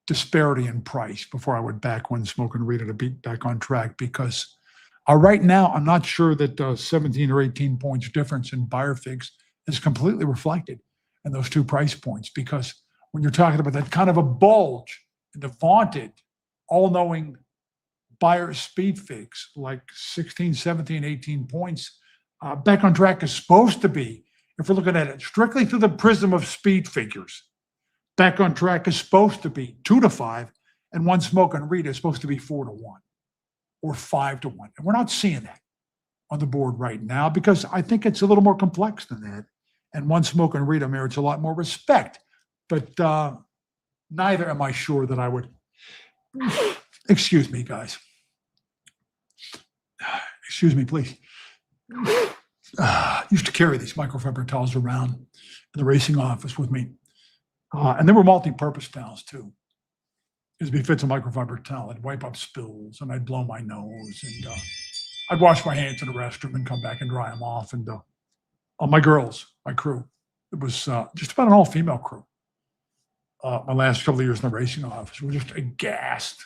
disparity in price before I would back One Smoke and Rita to beat Back on Track, because right now I'm not sure that 17 or 18 points difference in buyer figs is completely reflected in those 2 price points, because when you're talking about that kind of a bulge in the vaunted, all-knowing buyer speed figs, like 16, 17, 18 points, Back on Track is supposed to be, if we're looking at it strictly through the prism of speed figures, Back on Track is supposed to be 2 to 5, and One Smoke and Rita is supposed to be 4 to 1 or 5 to 1. And we're not seeing that on the board right now, because I think it's a little more complex than that. And One Smoke and Rita merits a lot more respect. But neither am I sure that I would. Excuse me, guys. Excuse me, please. Used to carry these microfiber towels around in the racing office with me. And they were multi-purpose towels too. It'd be fits a microfiber towel. I'd wipe up spills and I'd blow my nose, and I'd wash my hands in the restroom and come back and dry them off. And my girls, my crew, it was just about an all-female crew. My last couple of years in the racing office, we were just aghast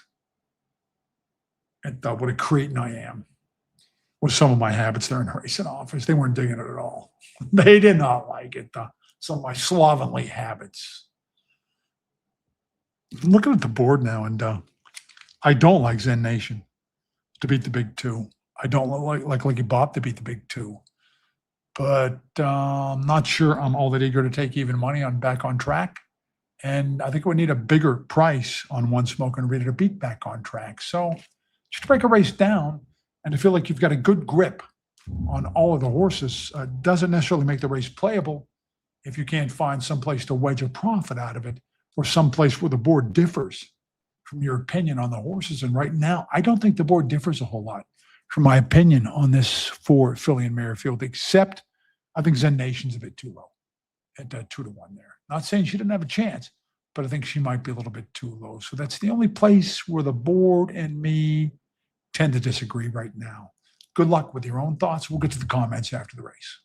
at what a cretin I am with some of my habits there in the racing office. They weren't digging it at all. They did not like it. Some of my slovenly habits. I'm looking at the board now, and I don't like Zen Nation to beat the big 2. I don't like Lucky Bob to beat the big 2. But I'm not sure I'm all that eager to take even money on Back on Track. And I think we need a bigger price on One Smoke and Rita to beat Back on Track. So just to break a race down and to feel like you've got a good grip on all of the horses doesn't necessarily make the race playable if you can't find some place to wedge a profit out of it, or some place where the board differs from your opinion on the horses. And right now, I don't think the board differs a whole lot from my opinion on this for filly and mare field, except I think Zen Nation's a bit too low at 2 to 1 there. Not saying she didn't have a chance, but I think she might be a little bit too low. So that's the only place where the board and me tend to disagree right now. Good luck with your own thoughts. We'll get to the comments after the race.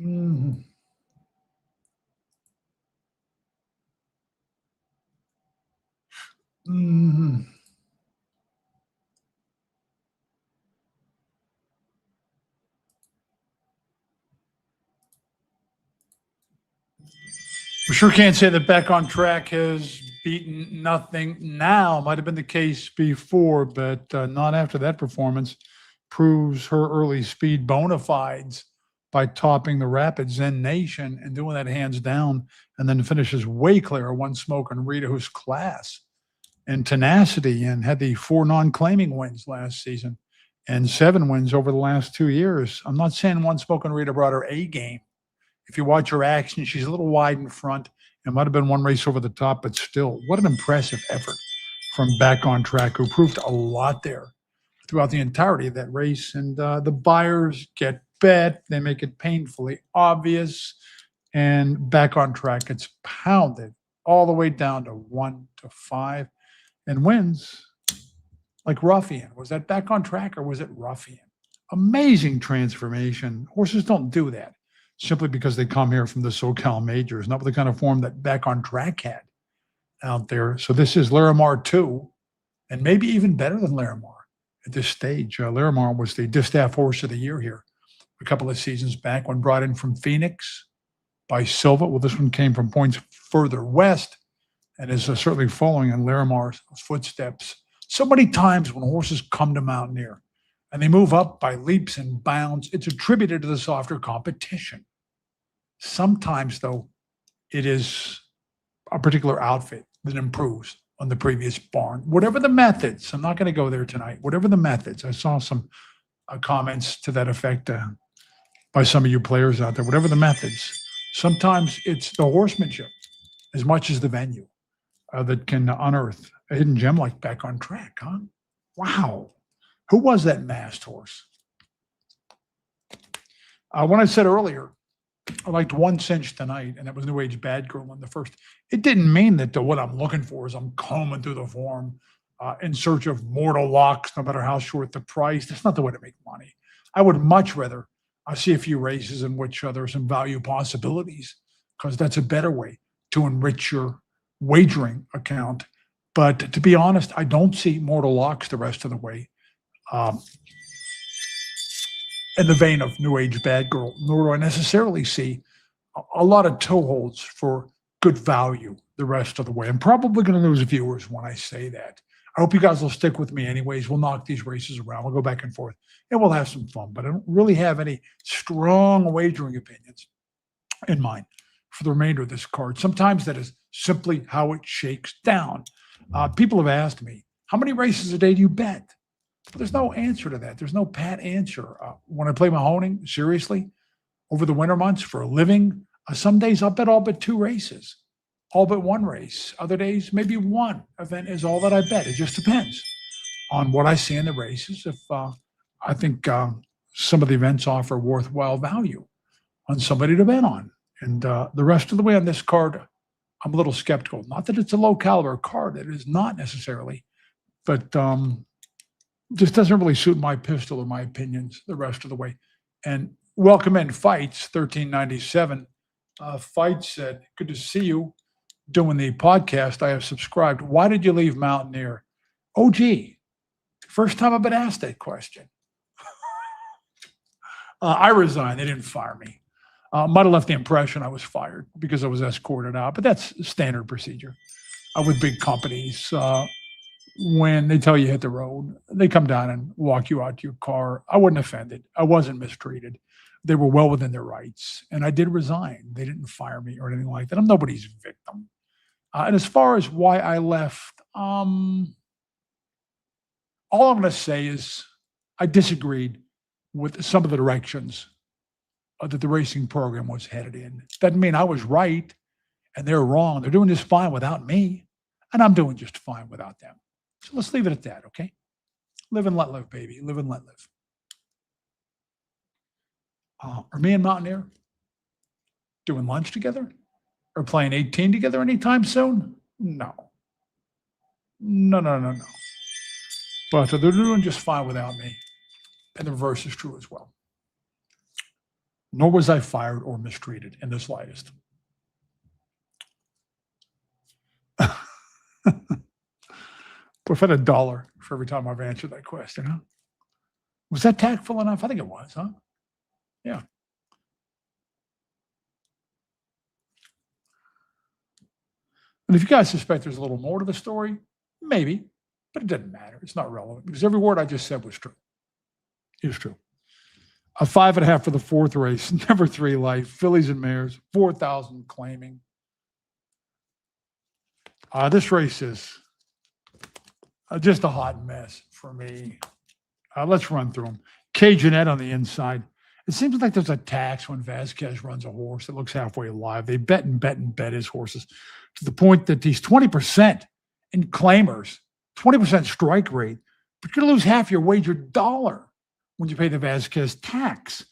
Mhm. Mhm. We sure can't say that Back on Track has beaten nothing now. Might have been the case before, but not after that performance. Proves her early speed bona fides by topping the Rapid Zen Nation and doing that hands down, and then finishes way clear of One Smoke and Rita, who's class and tenacity, and had the 4 non-claiming wins last season and 7 wins over the last 2 years. I'm not saying One Smoke and Rita brought her A game. If you watch her action, she's a little wide in front. It might have been one race over the top, but still, what an impressive effort from Back on Track, who proved a lot there throughout the entirety of that race. And the buyers get bet, they make it painfully obvious, and Back on Track gets pounded all the way down to 1-5 and wins like Ruffian. Was that Back on Track or was it Ruffian? Amazing transformation. Horses don't do that simply because they come here from the SoCal majors, not with the kind of form that Back on Track had out there. So this is Larimar 2, and maybe even better than Larimar at this stage. Larimar was the Distaff Horse of the Year here a couple of seasons back when brought in from Phoenix by Silva. Well, this one came from points further west and is certainly following in Larimar's footsteps. So many times when horses come to Mountaineer and they move up by leaps and bounds, it's attributed to the softer competition. Sometimes, though, it is a particular outfit that improves on the previous barn. Whatever the methods, I'm not going to go there tonight. Whatever the methods, I saw some comments to that effect by some of you players out there. Whatever the methods, sometimes it's the horsemanship as much as the venue that can unearth a hidden gem like Back on Track, huh? Wow. Who was that masked horse? When I said earlier, I liked One Cinch tonight, and that was New Age Bad Girl in the first. It didn't mean that what I'm looking for is I'm combing through the form in search of mortal locks, no matter how short the price. That's not the way to make money. I would much rather see a few races in which there are some value possibilities, because that's a better way to enrich your wagering account. But to be honest, I don't see mortal locks the rest of the way. In the vein of New Age Bad Girl, nor do I necessarily see a lot of toe holds for good value the rest of the way. I'm probably going to lose viewers when I say that. I hope you guys will stick with me anyways. We'll knock these races around. We'll go back and forth and we'll have some fun. But I don't really have any strong wagering opinions in mind for the remainder of this card. Sometimes that is simply how it shakes down. People have asked me, how many races a day do you bet? There's no answer to that. There's no pat answer. When I play Mahoning, seriously, over the winter months for a living, some days I'll bet all but 2 races, all but 1 race. Other days, maybe 1 event is all that I bet. It just depends on what I see in the races. If I think some of the events offer worthwhile value on somebody to bet on. And the rest of the way on this card, I'm a little skeptical. Not that it's a low caliber card. It is not necessarily, but just doesn't really suit my pistol or my opinions the rest of the way. And welcome in Fights 1397. Fight said, good to see you doing the podcast. I have subscribed. Why did you leave Mountaineer? Oh, gee, first time I've been asked that question. I resigned. They didn't fire me. Might have left the impression I was fired because I was escorted out, but that's standard procedure with big companies. When they tell you hit the road, they come down and walk you out to your car. I wasn't offended. I wasn't mistreated. They were well within their rights. And I did resign. They didn't fire me or anything like that. I'm nobody's victim. And as far as why I left, all I'm going to say is I disagreed with some of the directions that the racing program was headed in. Doesn't mean I was right and they're wrong. They're doing just fine without me, and I'm doing just fine without them. So let's leave it at that, okay? Live and let live, baby. Live and let live. Are me and Mountaineer doing lunch together or playing 18 together anytime soon? No. No. But they're doing just fine without me. And the reverse is true as well. nor was I fired or mistreated in the slightest. We've had $1 for every time I've answered that question, huh? Was that tactful enough? I think it was, huh? Yeah. And if you guys suspect there's a little more to the story, maybe, but it doesn't matter. It's not relevant because every word I just said was true. It was true. A 5.5 for the fourth race, number 3 life, Fillies and Mares, 4,000 claiming. This race is just a hot mess for me. Let's run through them. Cajunette on the inside. It seems like there's a tax when Vasquez runs a horse that looks halfway alive. They bet and bet and bet his horses to the point that these 20% in claimers, 20% strike rate, but you're going to lose half your wagered dollar when you pay the Vasquez tax.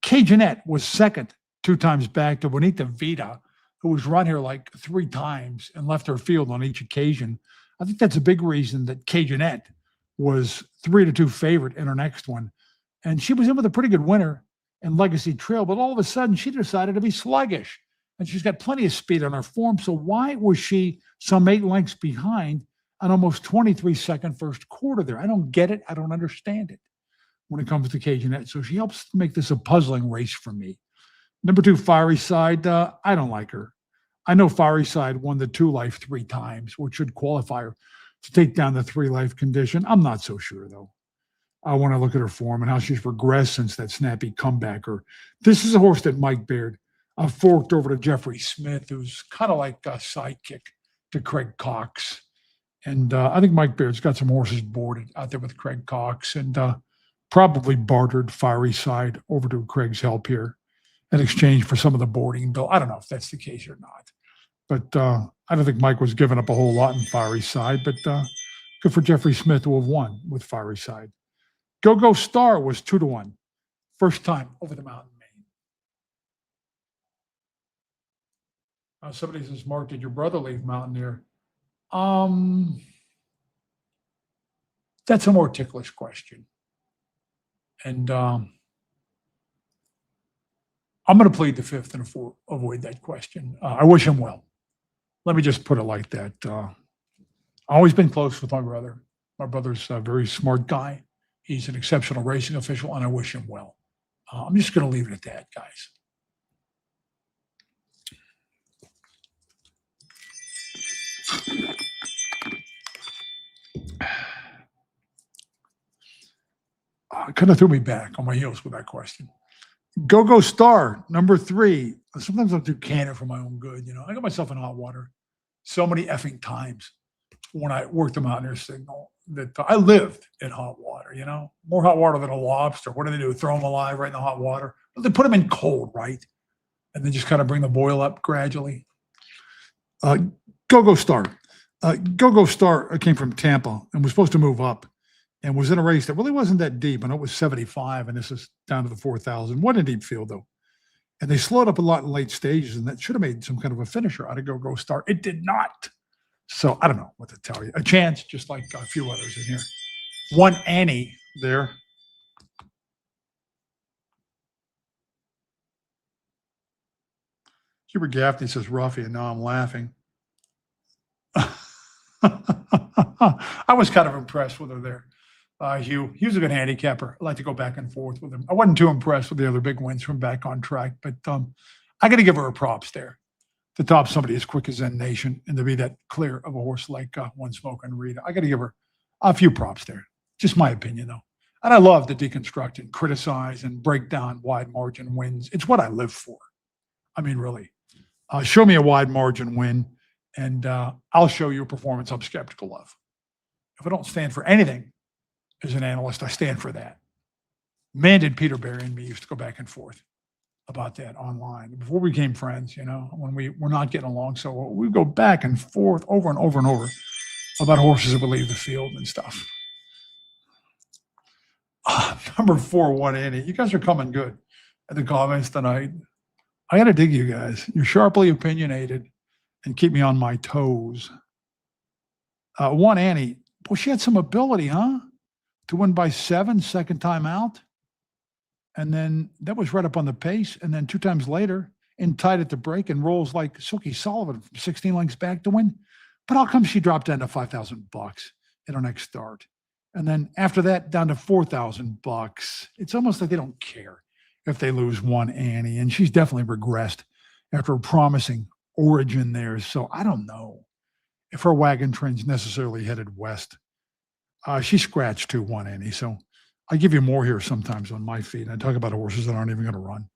Cajunette was second 2 times back to Bonita Vida, who was run here like 3 times and left her field on each occasion. I think that's a big reason that Cajunette was 3-2 favorite in her next one. And she was in with a pretty good winner in Legacy Trail, but all of a sudden she decided to be sluggish. And she's got plenty of speed on her form. So why was she some 8 lengths behind an almost 23-second first quarter there? I don't get it. I don't understand it when it comes to Cajunette. So she helps make this a puzzling race for me. Number 2, Fiery Side. I don't like her. I know Fiery Side won the 2 life 3 times, which should qualify her to take down the 3 life condition. I'm not so sure, though. I want to look at her form and how she's progressed since that snappy comeback. This is a horse that Mike Baird forked over to Jeffrey Smith, who's kind of like a sidekick to Craig Cox. And I think Mike Baird's got some horses boarded out there with Craig Cox and probably bartered Fiery Side over to Craig's help here in exchange for some of the boarding bill. I don't know if that's the case or not. But I don't think Mike was giving up a whole lot in Fiery Side. But good for Jeffrey Smith to have won with Fiery Side. Go-Go Star was 2-1. First time over the mountain, Maine. Somebody says, Mark, did your brother leave Mountaineer? That's a more ticklish question. And I'm going to plead the fifth and avoid that question. I wish him well. Let me just put it like that. I've always been close with my brother. My brother's a very smart guy. He's an exceptional racing official, and I wish him well. I'm just going to leave it at that, guys. Kind of threw me back on my heels with that question. Go-Go Star, number 3. Sometimes I'm too candid for my own good. You know, I got myself in hot water so many effing times when I worked the Mountaineer Signal that I lived in hot water, you know, more hot water than a lobster. What do? Throw them alive right in the hot water? They put them in cold, right? And then just kind of bring the boil up gradually. Go-Go Star. Go-Go Star came from Tampa and was supposed to move up and was in a race that really wasn't that deep. And it was 75, and this is down to the 4,000. What a deep field, though. And they slowed up a lot in late stages, and that should have made some kind of a finisher out of Go-Go Star. It did not. So I don't know what to tell you. A chance, just like a few others in here. 1 Annie there. Hubert Gaffney says Ruffy, and now I'm laughing. I was kind of impressed with her there. Hugh, he was a good handicapper. I like to go back and forth with him. I wasn't too impressed with the other big wins from Back on Track, but I got to give her a props there to top somebody as quick as Zen Nation and to be that clear of a horse like One Smoke and Rita. I got to give her a few props there. Just my opinion, though. And I love to deconstruct and criticize and break down wide margin wins. It's what I live for. I mean, really. Show me a wide margin win, and I'll show you a performance I'm skeptical of. If I don't stand for anything as an analyst, I stand for that. Man, did Peter Barry and me used to go back and forth about that online before we became friends, you know, when we were not getting along. So we go back and forth over and over and over about horses that would leave the field and stuff. Number 4, 1 Annie. You guys are coming good at the comments tonight. I got to dig you guys. You're sharply opinionated and keep me on my toes. 1 Annie. Boy, she had some ability, huh? To win by 7, second time out. And then that was right up on the pace. And then two times later, in tight at the break and rolls like Silky Sullivan from 16 lengths back to win. But how come she dropped down to $5,000 in her next start? And then after that, down to $4,000. It's almost like they don't care if they lose one Annie. And she's definitely regressed after a promising origin there. So I don't know if her wagon train's necessarily headed west. She scratched 2-1 Annie. So I give you more here sometimes on my feed. I talk about horses that aren't even going to run.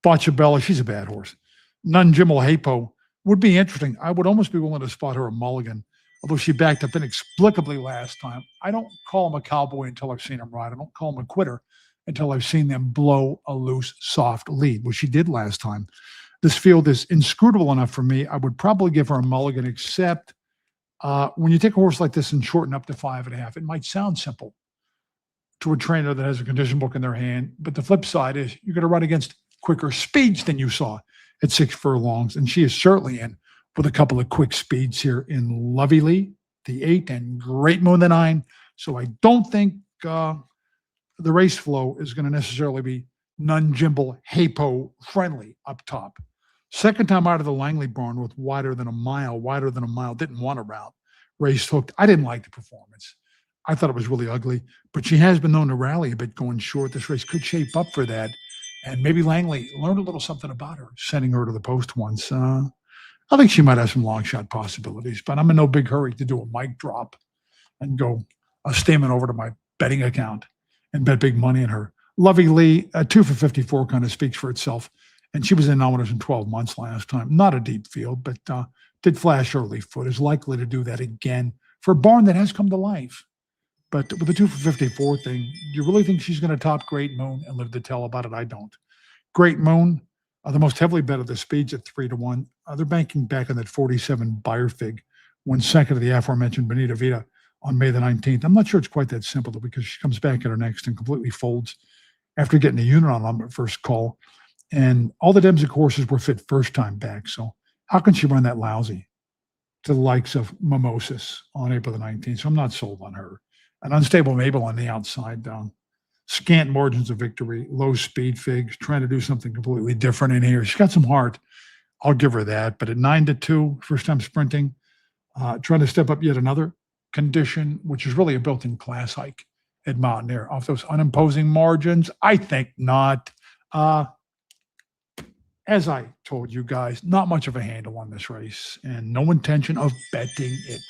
Bocciabella, she's a bad horse. Nunjimel Hapo would be interesting. I would almost be willing to spot her a mulligan, although she backed up inexplicably last time. I don't call him a cowboy until I've seen him ride. I don't call him a quitter until I've seen them blow a loose, soft lead, which she did last time. This field is inscrutable enough for me. I would probably give her a mulligan, except when you take a horse like this and shorten up to 5.5, it might sound simple to a trainer that has a condition book in their hand. But the flip side is you're going to run against quicker speeds than you saw at 6 furlongs. And she is certainly in with a couple of quick speeds here in Lovely, the 8, and Great Moon, the 9. So I don't think the race flow is going to necessarily be Nunjimble Hapo friendly up top. Second time out of the Langley barn with wider than a mile, didn't want a route. Raced hooked. I didn't like the performance. I thought it was really ugly, but she has been known to rally a bit going short. This race could shape up for that. And maybe Langley learned a little something about her, sending her to the post once. I think she might have some long shot possibilities, but I'm in no big hurry to do a mic drop and go a statement over to my betting account and bet big money in her. Lovey Lee, 2 for 54 kind of speaks for itself. And she was in nominals in 12 months last time. Not a deep field, but did flash early foot, is likely to do that again for a barn that has come to life. But with the 2 for 54 thing, do you really think she's going to top Great Moon and live to tell about it? I don't. Great Moon, the most heavily bet of the speeds at 3-1. They're banking back on that 47 Buyer Fig, 1/2 of the aforementioned Bonita Vita on May the 19th. I'm not sure it's quite that simple, though, because she comes back at her next and completely folds after getting a unit on them at first call. And all the Demsic horses were fit first time back. So how can she run that lousy to the likes of Mimosas on April the 19th? So I'm not sold on her. An unstable Mabel on the outside, scant margins of victory, low speed figs, trying to do something completely different in here. She's got some heart. I'll give her that. But at 9-2, first time sprinting, trying to step up yet another condition, which is really a built-in class hike at Mountaineer off those unimposing margins. I think not. As I told you guys, not much of a handle on this race and no intention of betting it.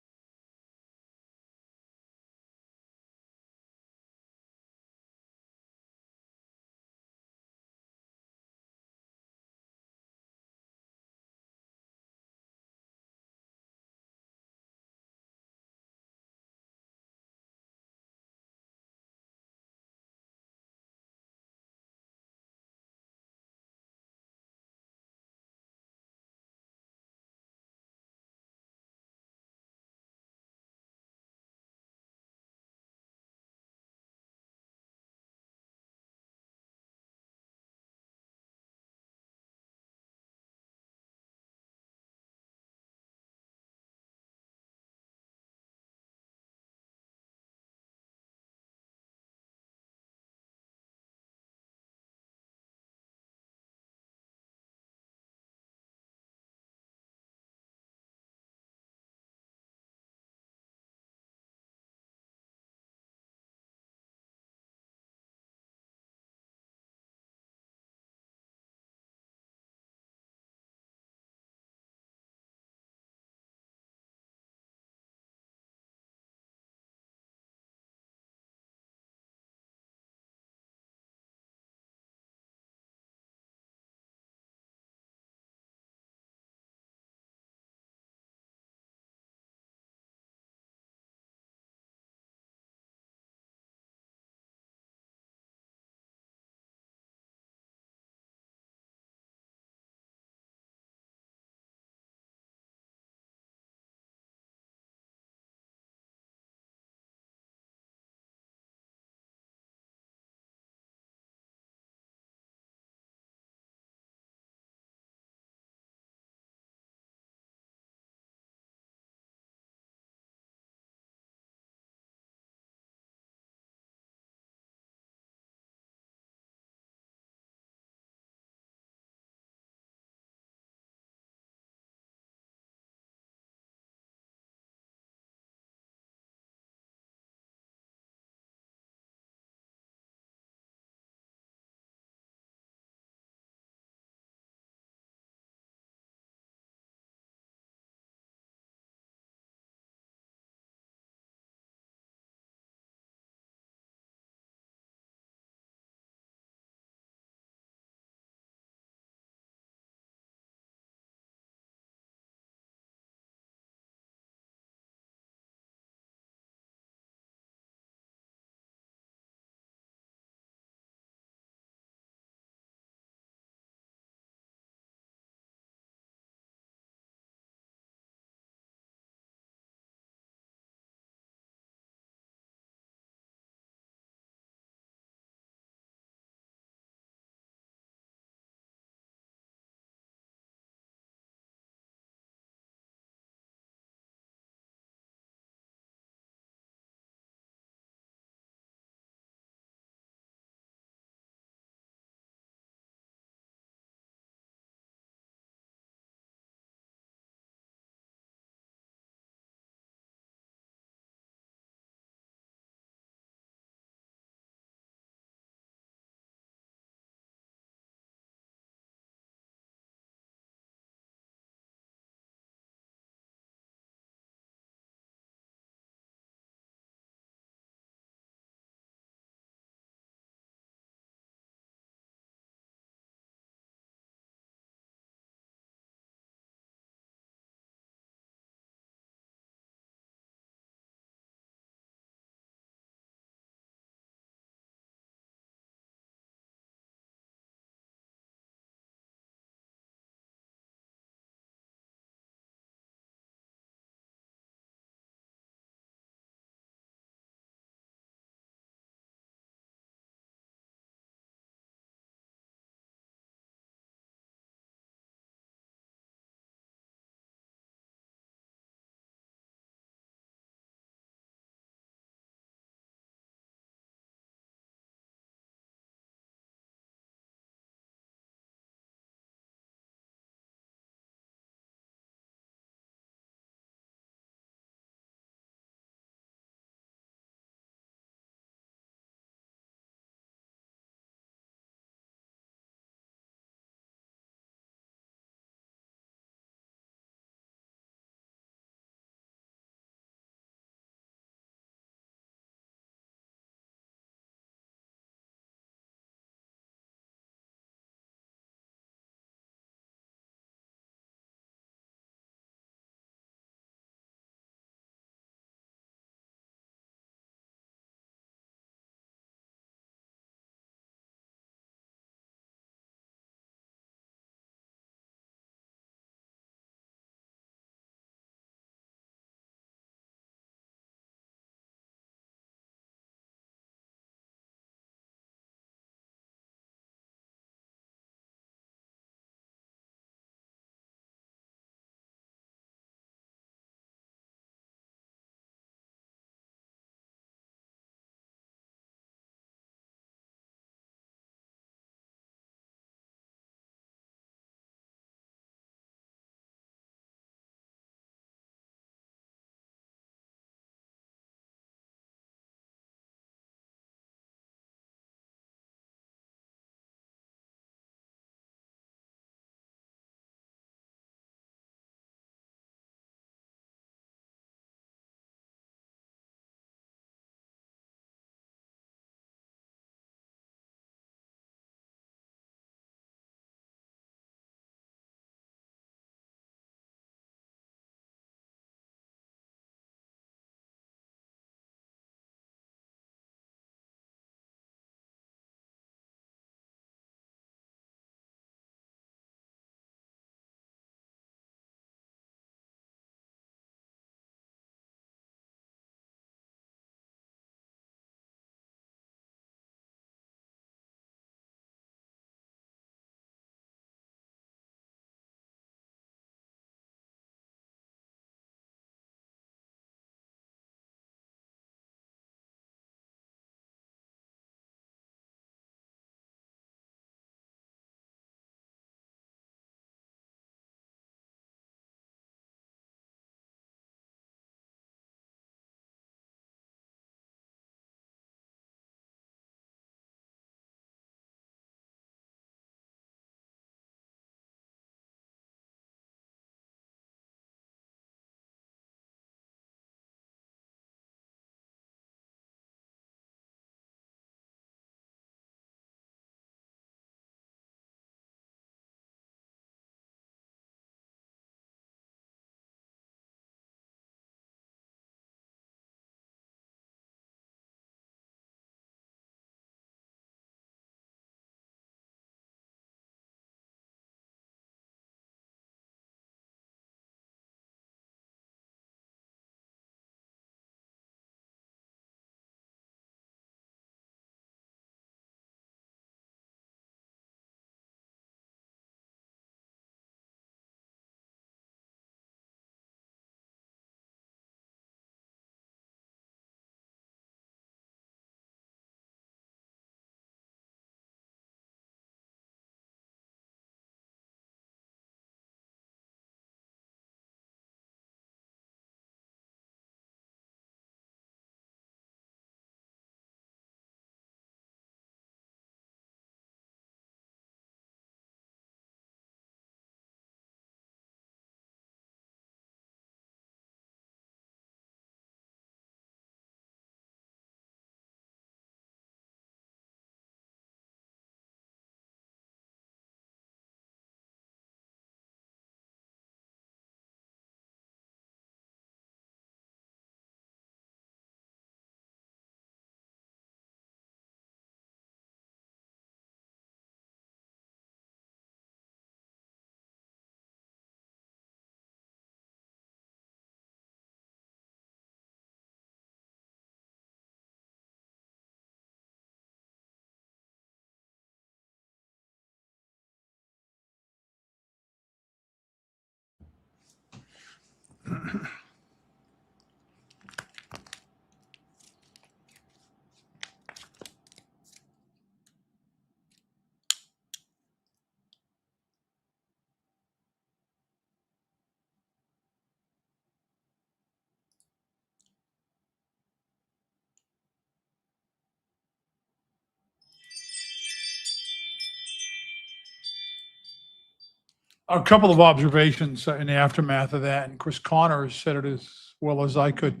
A couple of observations in the aftermath of that, and Chris Connors said it as well as I could.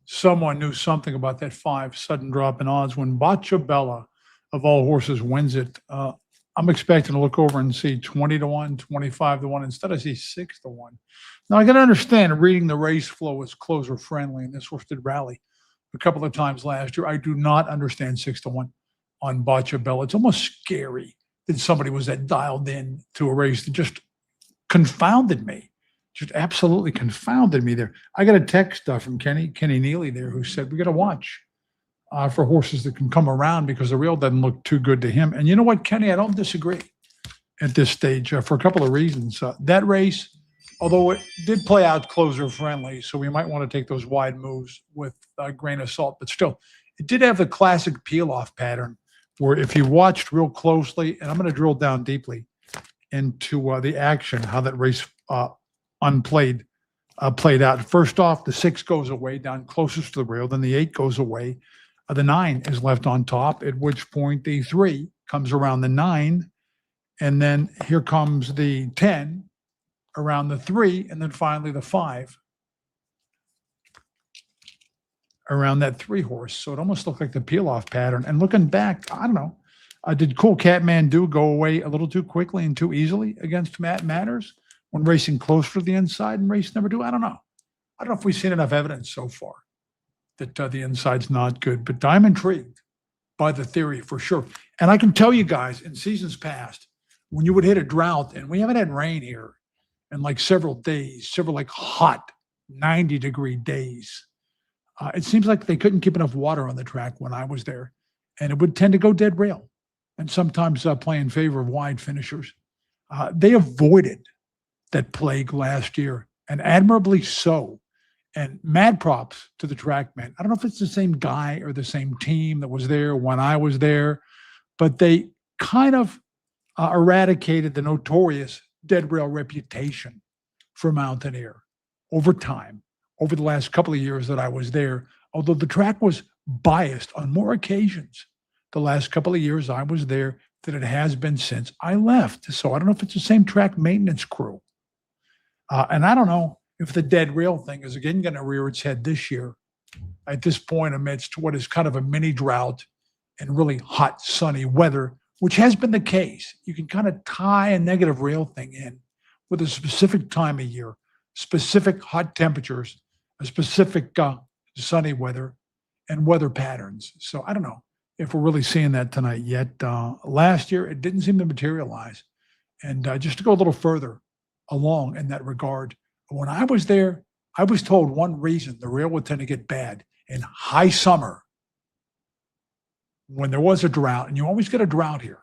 Someone knew something about that 5 sudden drop in odds when Boccia Bella, of all horses, wins it. I'm expecting to look over and see 20 to 1, 25 to 1. Instead, I see 6 to 1. Now, I got to understand reading the race flow is closer friendly, and this horse did rally a couple of times last year. I do not understand 6 to 1 on Boccia Bella. It's almost scary that somebody was that dialed in to a race that just confounded me, just absolutely confounded me there. I got a text from Kenny Neely there who said, we got to watch for horses that can come around because the rail doesn't look too good to him. And you know what, Kenny, I don't disagree at this stage for a couple of reasons. That race, although it did play out closer friendly, so we might want to take those wide moves with a grain of salt, but still, it did have the classic peel-off pattern where if you watched real closely, and I'm going to drill down deeply into the action, how that race played out. First off, the 6 goes away down closest to the rail, then the 8 goes away. The 9 is left on top, at which point the 3 comes around the 9, and then here comes the 10 around the 3, and then finally the 5 around that 3 horse. So it almost looked like the peel-off pattern. And looking back, I don't know, did Cool Cat Mandu go away a little too quickly and too easily against Matt Matters when racing closer to the inside in race number 2? I don't know. I don't know if we've seen enough evidence so far that the inside's not good, but I'm intrigued by the theory for sure. And I can tell you guys, in seasons past, when you would hit a drought, and we haven't had rain here in like several days, several like hot 90-degree days, it seems like they couldn't keep enough water on the track when I was there, and it would tend to go dead rail and sometimes play in favor of wide finishers. They avoided that plague last year, and admirably so. And mad props to the track man. I don't know if it's the same guy or the same team that was there when I was there, but they kind of eradicated the notorious dead rail reputation for Mountaineer over time, over the last couple of years that I was there, although the track was biased on more occasions the last couple of years I was there than it has been since I left. So I don't know if it's the same track maintenance crew. And I don't know if the dead rail thing is again going to rear its head this year at this point amidst what is kind of a mini drought and really hot, sunny weather, which has been the case. You can kind of tie a negative rail thing in with a specific time of year, specific hot temperatures, a specific sunny weather, and weather patterns. So I don't know if we're really seeing that tonight yet. Last year, it didn't seem to materialize. And just to go a little further along in that regard, when I was there, I was told one reason the rail would tend to get bad in high summer when there was a drought, and you always get a drought here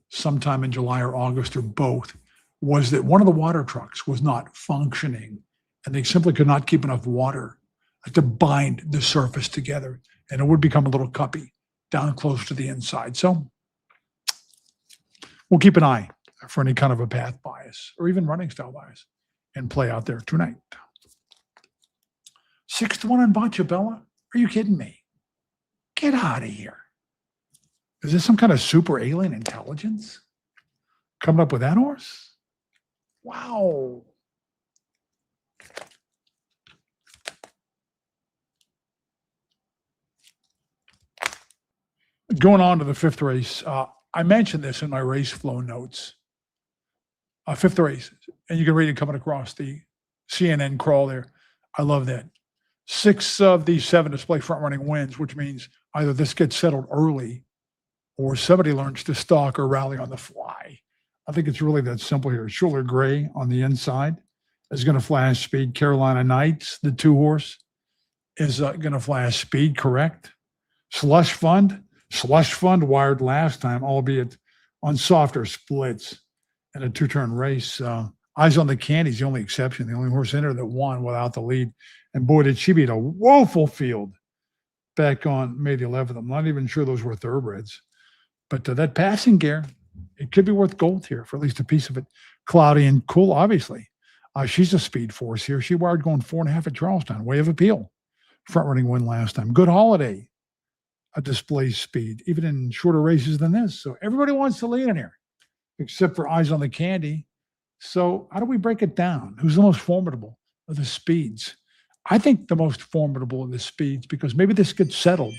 sometime in July or August or both, was that one of the water trucks was not functioning and they simply could not keep enough water to bind the surface together, and it would become a little cuppy down close to the inside. So we'll keep an eye for any kind of a path bias or even running style bias and play out there tonight. 6 to 1 on Boccia Bella? Are you kidding me? Get out of here. Is this some kind of super alien intelligence coming up with that horse? Wow. Going on to the 5th race, I mentioned this in my race flow notes. 5th race, and you can read it coming across the CNN crawl there. I love that. 6 of these 7 display front running wins, which means either this gets settled early or somebody learns to stalk or rally on the fly. I think it's really that simple here. Schuler Gray on the inside is going to flash speed. Carolina Knights, the 2 horse, is going to flash speed, correct? Slush Fund wired last time, albeit on softer splits in a 2-turn race. Eyes on the Candy's the only exception, the only horse in her that won without the lead. And boy, did she beat a woeful field back on May the 11th. I'm not even sure those were thoroughbreds. But that passing gear, it could be worth gold here for at least a piece of it. Cloudy and Cool, obviously. She's a speed force here. She wired going 4.5 at Charlestown. Way of Appeal. Front running win last time. Good Holiday. A display speed, even in shorter races than this. So everybody wants to lead in here, except for Eyes on the Candy. So how do we break it down? Who's the most formidable of the speeds? I think the most formidable of the speeds, because maybe this gets settled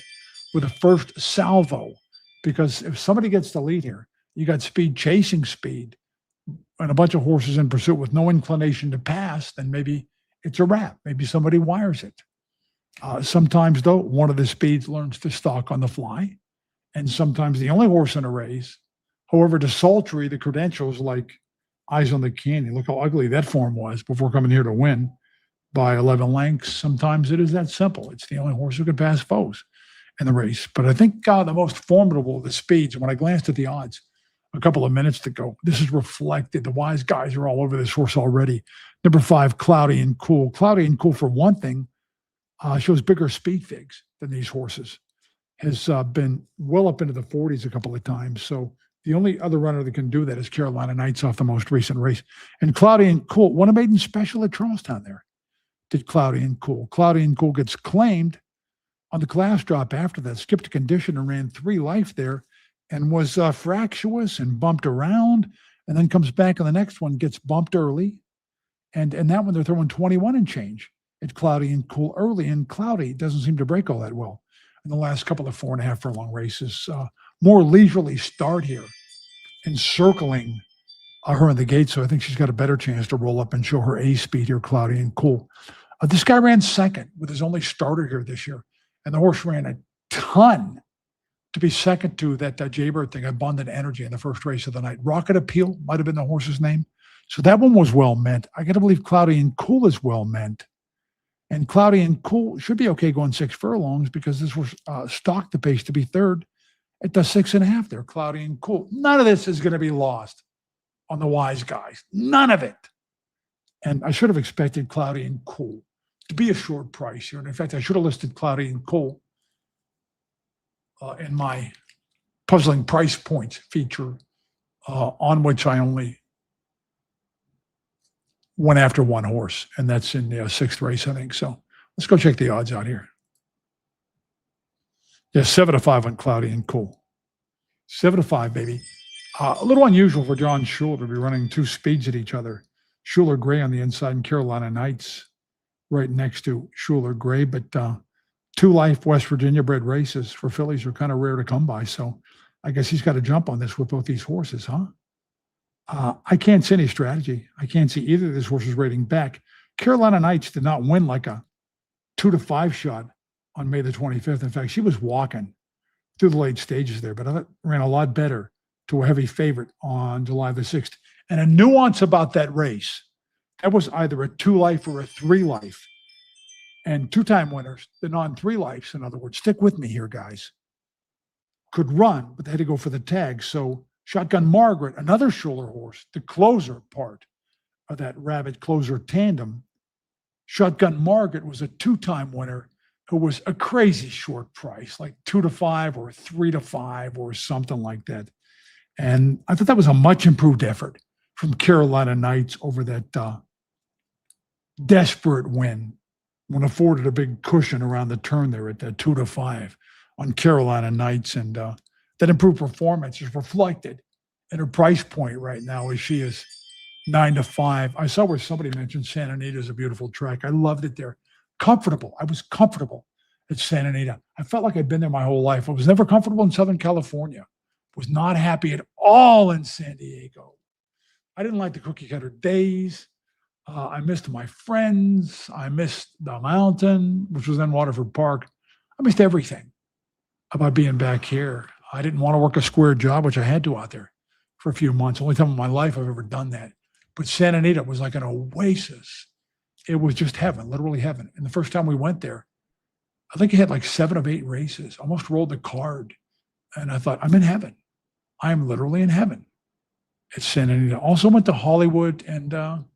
with a first salvo. Because if somebody gets the lead here, you got speed chasing speed and a bunch of horses in pursuit with no inclination to pass, then maybe it's a wrap. Maybe somebody wires it. Sometimes, though, one of the speeds learns to stalk on the fly. And sometimes the only horse in a race, however desultory the credentials, like Eyes on the Candy, look how ugly that form was before coming here to win by 11 lengths. Sometimes it is that simple. It's the only horse who can pass foes in the race. But I think the most formidable of the speeds, and when I glanced at the odds a couple of minutes ago, this is reflected. The wise guys are all over this horse already. Number 5, Cloudy and Cool. Cloudy and Cool, for one thing, shows bigger speed figs than these horses. Has been well up into the 40s a couple of times. So the only other runner that can do that is Carolina Knights off the most recent race. And Cloudy and Cool won a maiden special at Charlestown there. Did Cloudy and Cool. Cloudy and Cool gets claimed on the class drop after that, skipped a condition and ran 3 life there and was fractious and bumped around, and then comes back in the next one, gets bumped early. And that one they're throwing 21 and change at Cloudy and Cool early, and Cloudy doesn't seem to break all that well in the last couple of 4.5 furlong races. More leisurely start here, encircling her in the gate, so I think she's got a better chance to roll up and show her A speed here, Cloudy and Cool. This guy ran second with his only starter here this year, and the horse ran a ton to be second to that Jaybird thing, Abundant Energy, in the first race of the night. Rocket Appeal might have been the horse's name. So that one was well meant. I got to believe Cloudy and Cool is well meant. And Cloudy and Cool should be okay going 6 furlongs because this was stocked the pace to be third at the 6.5 there, Cloudy and Cool. None of this is going to be lost on the wise guys. None of it. And I should have expected Cloudy and Cool to be a short price here. And in fact, I should have listed Cloudy and Cool in my puzzling price points feature, on which I only went after one horse, and that's in the 6th race, I think. So let's go check the odds out here. Yeah, 7-5 on Cloudy and Cool. 7-5, baby. A little unusual for John Schuler to be running 2 speeds at each other. Schuler Gray on the inside and Carolina Knights right next to Schuler Gray. But 2 life West Virginia bred races for fillies are kind of rare to come by. So I guess he's got to jump on this with both these horses, huh? I can't see any strategy. I can't see either of these horses rating back. Carolina Knights did not win like a 2-5 shot on May the 25th. In fact, she was walking through the late stages there, but I thought ran a lot better to a heavy favorite on July the 6th. And a nuance about that race, that was either a 2 life or a 3 life. And 2-time winners, the non-3 lives, in other words, stick with me here, guys, could run, but they had to go for the tag. So Shotgun Margaret, another Schuler horse, the closer part of that Rabbit closer tandem. Shotgun Margaret was a 2-time winner who was a crazy short price, like 2-5 or 3-5 or something like that. And I thought that was a much improved effort from Carolina Knights over that desperate win when afforded a big cushion around the turn there at that 2-5 on Carolina Knights. And that improved performance is reflected in her price point right now as she is 9-5. I saw where somebody mentioned Santa Anita is a beautiful track. I loved it there. Comfortable. I was comfortable at Santa Anita. I felt like I'd been there my whole life. I was never comfortable in Southern California. Was not happy at all in San Diego. I didn't like the cookie cutter days. I missed my friends. I missed the mountain, which was then Waterford Park. I missed everything about being back here. I didn't want to work a square job, which I had to out there for a few months. Only time in my life I've ever done that. But Santa Anita was like an oasis. It was just heaven, literally heaven. And the first time we went there, I think it had like 7 of 8 races. Almost rolled the card. And I thought, I'm in heaven. I'm literally in heaven. at Santa Anita. Also went to Hollywood, and I'm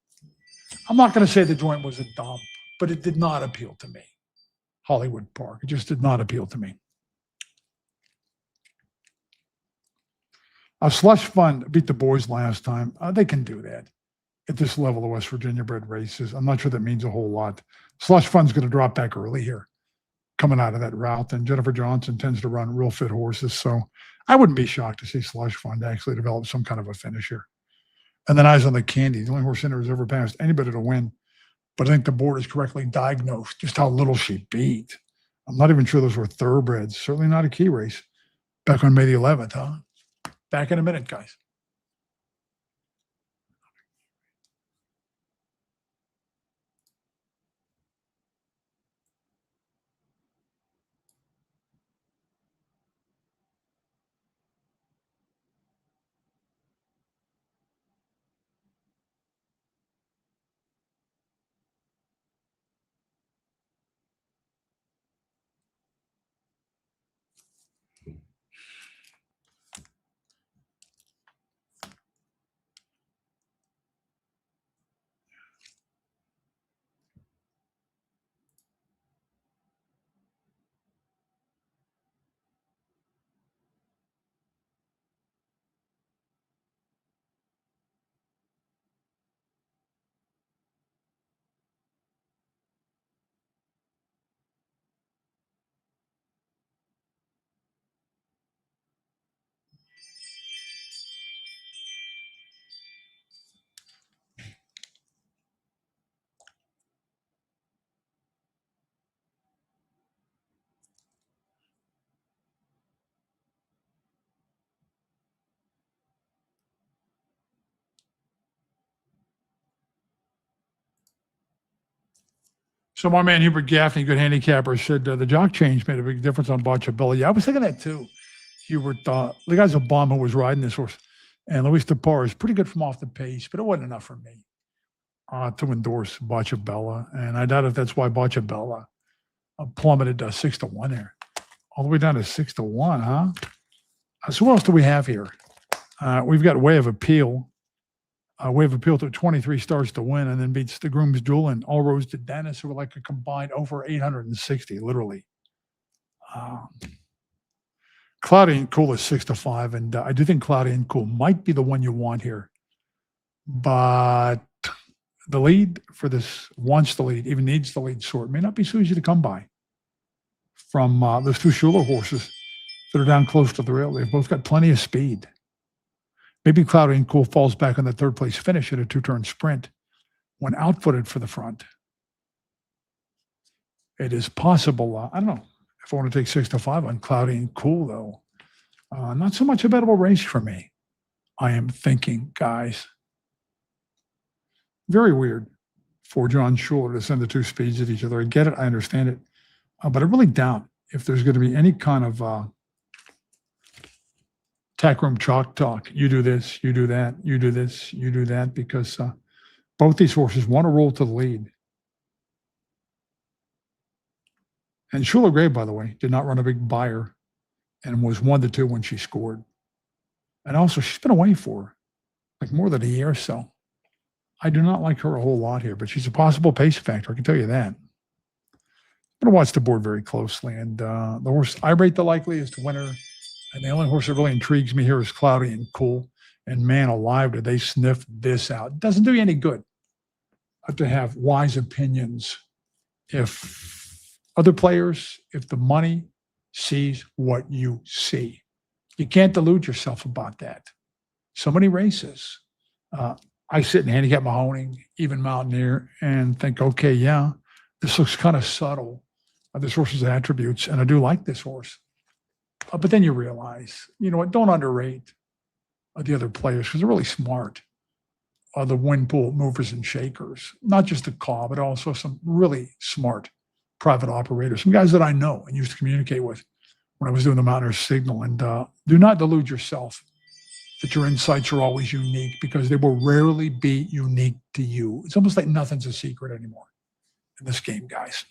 not going to say the joint was a dump, but it did not appeal to me. Hollywood Park. It just did not appeal to me. Slush Fund beat the boys last time. They can do that at this level of West Virginia bred races. I'm not sure that means a whole lot. Slush Fund's going to drop back early here, coming out of that route. And Jennifer Johnson tends to run real fit horses. So I wouldn't be shocked to see Slush Fund actually develop some kind of a finish here. And then Eyes on the Candy, the only horse in there who's ever passed anybody to win. But I think the board has correctly diagnosed just how little she beat. I'm not even sure those were thoroughbreds. Certainly not a key race. Back on May the 11th, huh? Back in a minute, guys. So my man Hubert Gaffney, good handicapper, said the jock change made a big difference on Bocciabella. Yeah, I was thinking that too. Hubert, the guy's a bomb who was riding this horse. And Luis Tapar is pretty good from off the pace, but it wasn't enough for me to endorse Bocciabella. And I doubt if that's why Bocciabella plummeted 6-1 there. All the way down to 6-1, huh? So what else do we have here? We've got Way of Appeal. Way of Appeal to 23 starts to win and then beats the Groom's Duel and All Roads to Dennis, who were like a combined over 860, literally. Cloudy and Cool is 6-5, and I do think Cloudy and Cool might be the one you want here. But the lead for this wants the lead, even needs the lead sort, may not be so easy to come by from those two Schuler horses that are down close to the rail. They've both got plenty of speed. Maybe Cloudy and Cool falls back on the third place finish at a two-turn sprint when outfooted for the front. It is possible. I don't know if I want to take 6-5 on Cloudy and Cool, though. Not so much a bettable race for me, I am thinking, guys. Very weird for John Schuler to send the two speeds at each other. I get it. I understand it. But I really doubt if there's going to be any kind of tack room chalk talk. You do this, you do that, you do this, you do that, because both these horses want to roll to the lead. And Schuler Gray, by the way, did not run a big buyer and was 1-2 when she scored. And also, she's been away for like more than a year or so. I do not like her a whole lot here, but she's a possible pace factor. I can tell you that. I'm going to watch the board very closely. And the horse I rate the likeliest winner, and the only horse that really intrigues me here is Cloudy and Cool. And man alive, did they sniff this out. It doesn't do you any good to have wise opinions if other players, if the money sees what you see. You can't delude yourself about that. So many races. I sit and handicap Mahoning, even Mountaineer, and think, okay, yeah, this looks kind of subtle. This horse's attributes, and I do like this horse. But then you realize, you know what, don't underrate the other players because they're really smart. The wind pool movers and shakers, not just the call, but also some really smart private operators, some guys that I know and used to communicate with when I was doing the Mountaineer Signal. And do not delude yourself that your insights are always unique, because they will rarely be unique to you. It's almost like nothing's a secret anymore in this game, guys.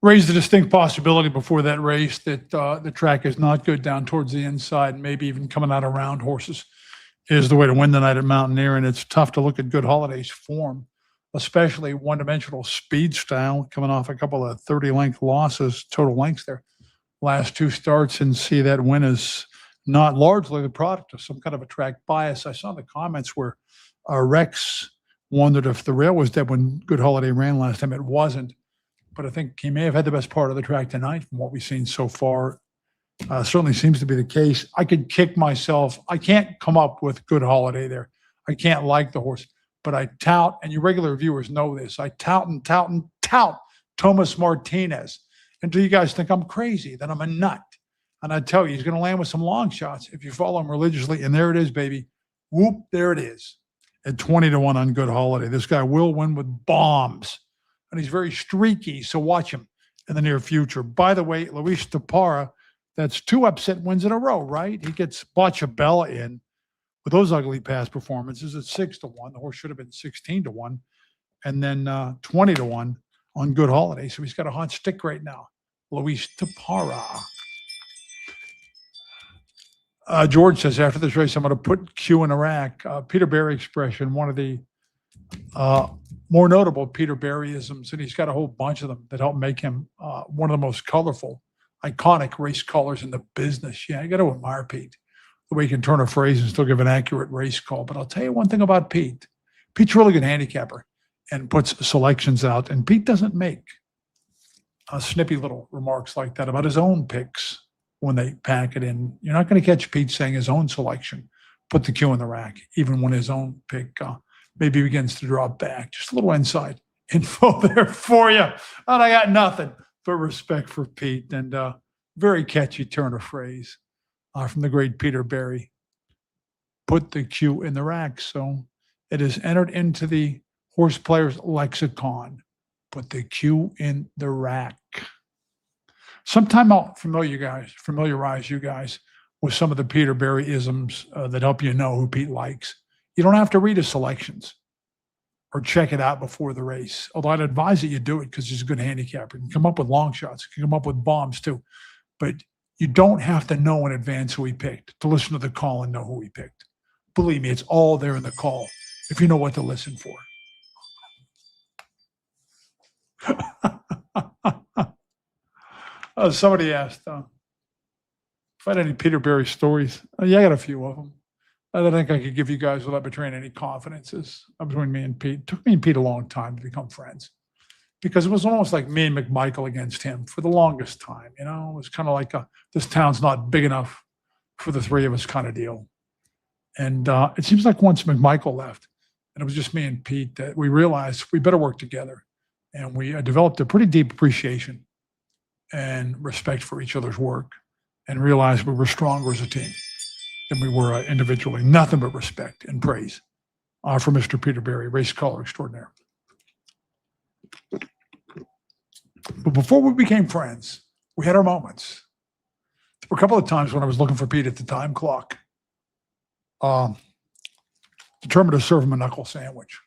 raised a distinct possibility before that race that the track is not good down towards the inside, maybe even coming out of round horses is the way to win the night at Mountaineer. And it's tough to look at Good Holiday's form, especially one-dimensional speed style, coming off a couple of 30-length losses, total lengths there, last two starts, and see that win is not largely the product of some kind of a track bias. I saw the comments where Rex wondered if the rail was dead when Good Holiday ran last time. It wasn't, but I think he may have had the best part of the track tonight from what we've seen so far. Certainly seems to be the case. I could kick myself. I can't come up with Good Holiday there. I can't like the horse, but I tout, and your regular viewers know this, I tout and tout and tout Thomas Martinez until you guys think I'm crazy, that I'm a nut. And I tell you, he's going to land with some long shots if you follow him religiously. And there it is, baby. Whoop, there it is. At 20-1 on Good Holiday. This guy will win with bombs. And he's very streaky, so watch him in the near future. By the way, Luis Tapara, that's 2 upset wins in a row, right? He gets Bocciabella in with those ugly past performances at 6-1. The horse should have been 16-1. And then 20-1 on Good Holiday. So he's got a hot stick right now. Luis Tapara. George says, after this race, I'm going to put Q in a rack. Peter Barry expression, one of the more notable Peter Barryisms, and he's got a whole bunch of them that help make him one of the most colorful, iconic race callers in the business. Yeah, you got to admire Pete, the way he can turn a phrase and still give an accurate race call. But I'll tell you one thing about Pete. Pete's a really good handicapper and puts selections out, and Pete doesn't make snippy little remarks like that about his own picks when they pack it in. You're not going to catch Pete saying his own selection, put the Q in the rack, even when his own pick maybe begins to drop back. Just a little inside info there for you. And I got nothing but respect for Pete, and very catchy turn of phrase from the great Peter Barry. Put the Q in the rack. So it is entered into the horse player's lexicon. Put the Q in the rack. Sometime I'll familiarize you guys with some of the Peter Barry isms that help you know who Pete likes. You don't have to read his selections or check it out before the race, although I'd advise that you do it because he's a good handicapper. You can come up with long shots. You can come up with bombs too. But you don't have to know in advance who he picked to listen to the call and know who he picked. Believe me, it's all there in the call if you know what to listen for. Somebody asked if I had any Peter Barry stories. Yeah, I got a few of them. I don't think I could give you guys without betraying any confidences between me and Pete. It took me and Pete a long time to become friends because it was almost like me and McMichael against him for the longest time. You know, it was kind of like this town's not big enough for the three of us kind of deal. And it seems like once McMichael left and it was just me and Pete that we realized we better work together. And we developed a pretty deep appreciation and respect for each other's work and realized we were stronger as a team than we were individually. Nothing but respect and praise for Mr. Peter Barry, race caller extraordinaire. But before we became friends, we had our moments. There were a couple of times when I was looking for Pete at the time clock, determined to serve him a knuckle sandwich.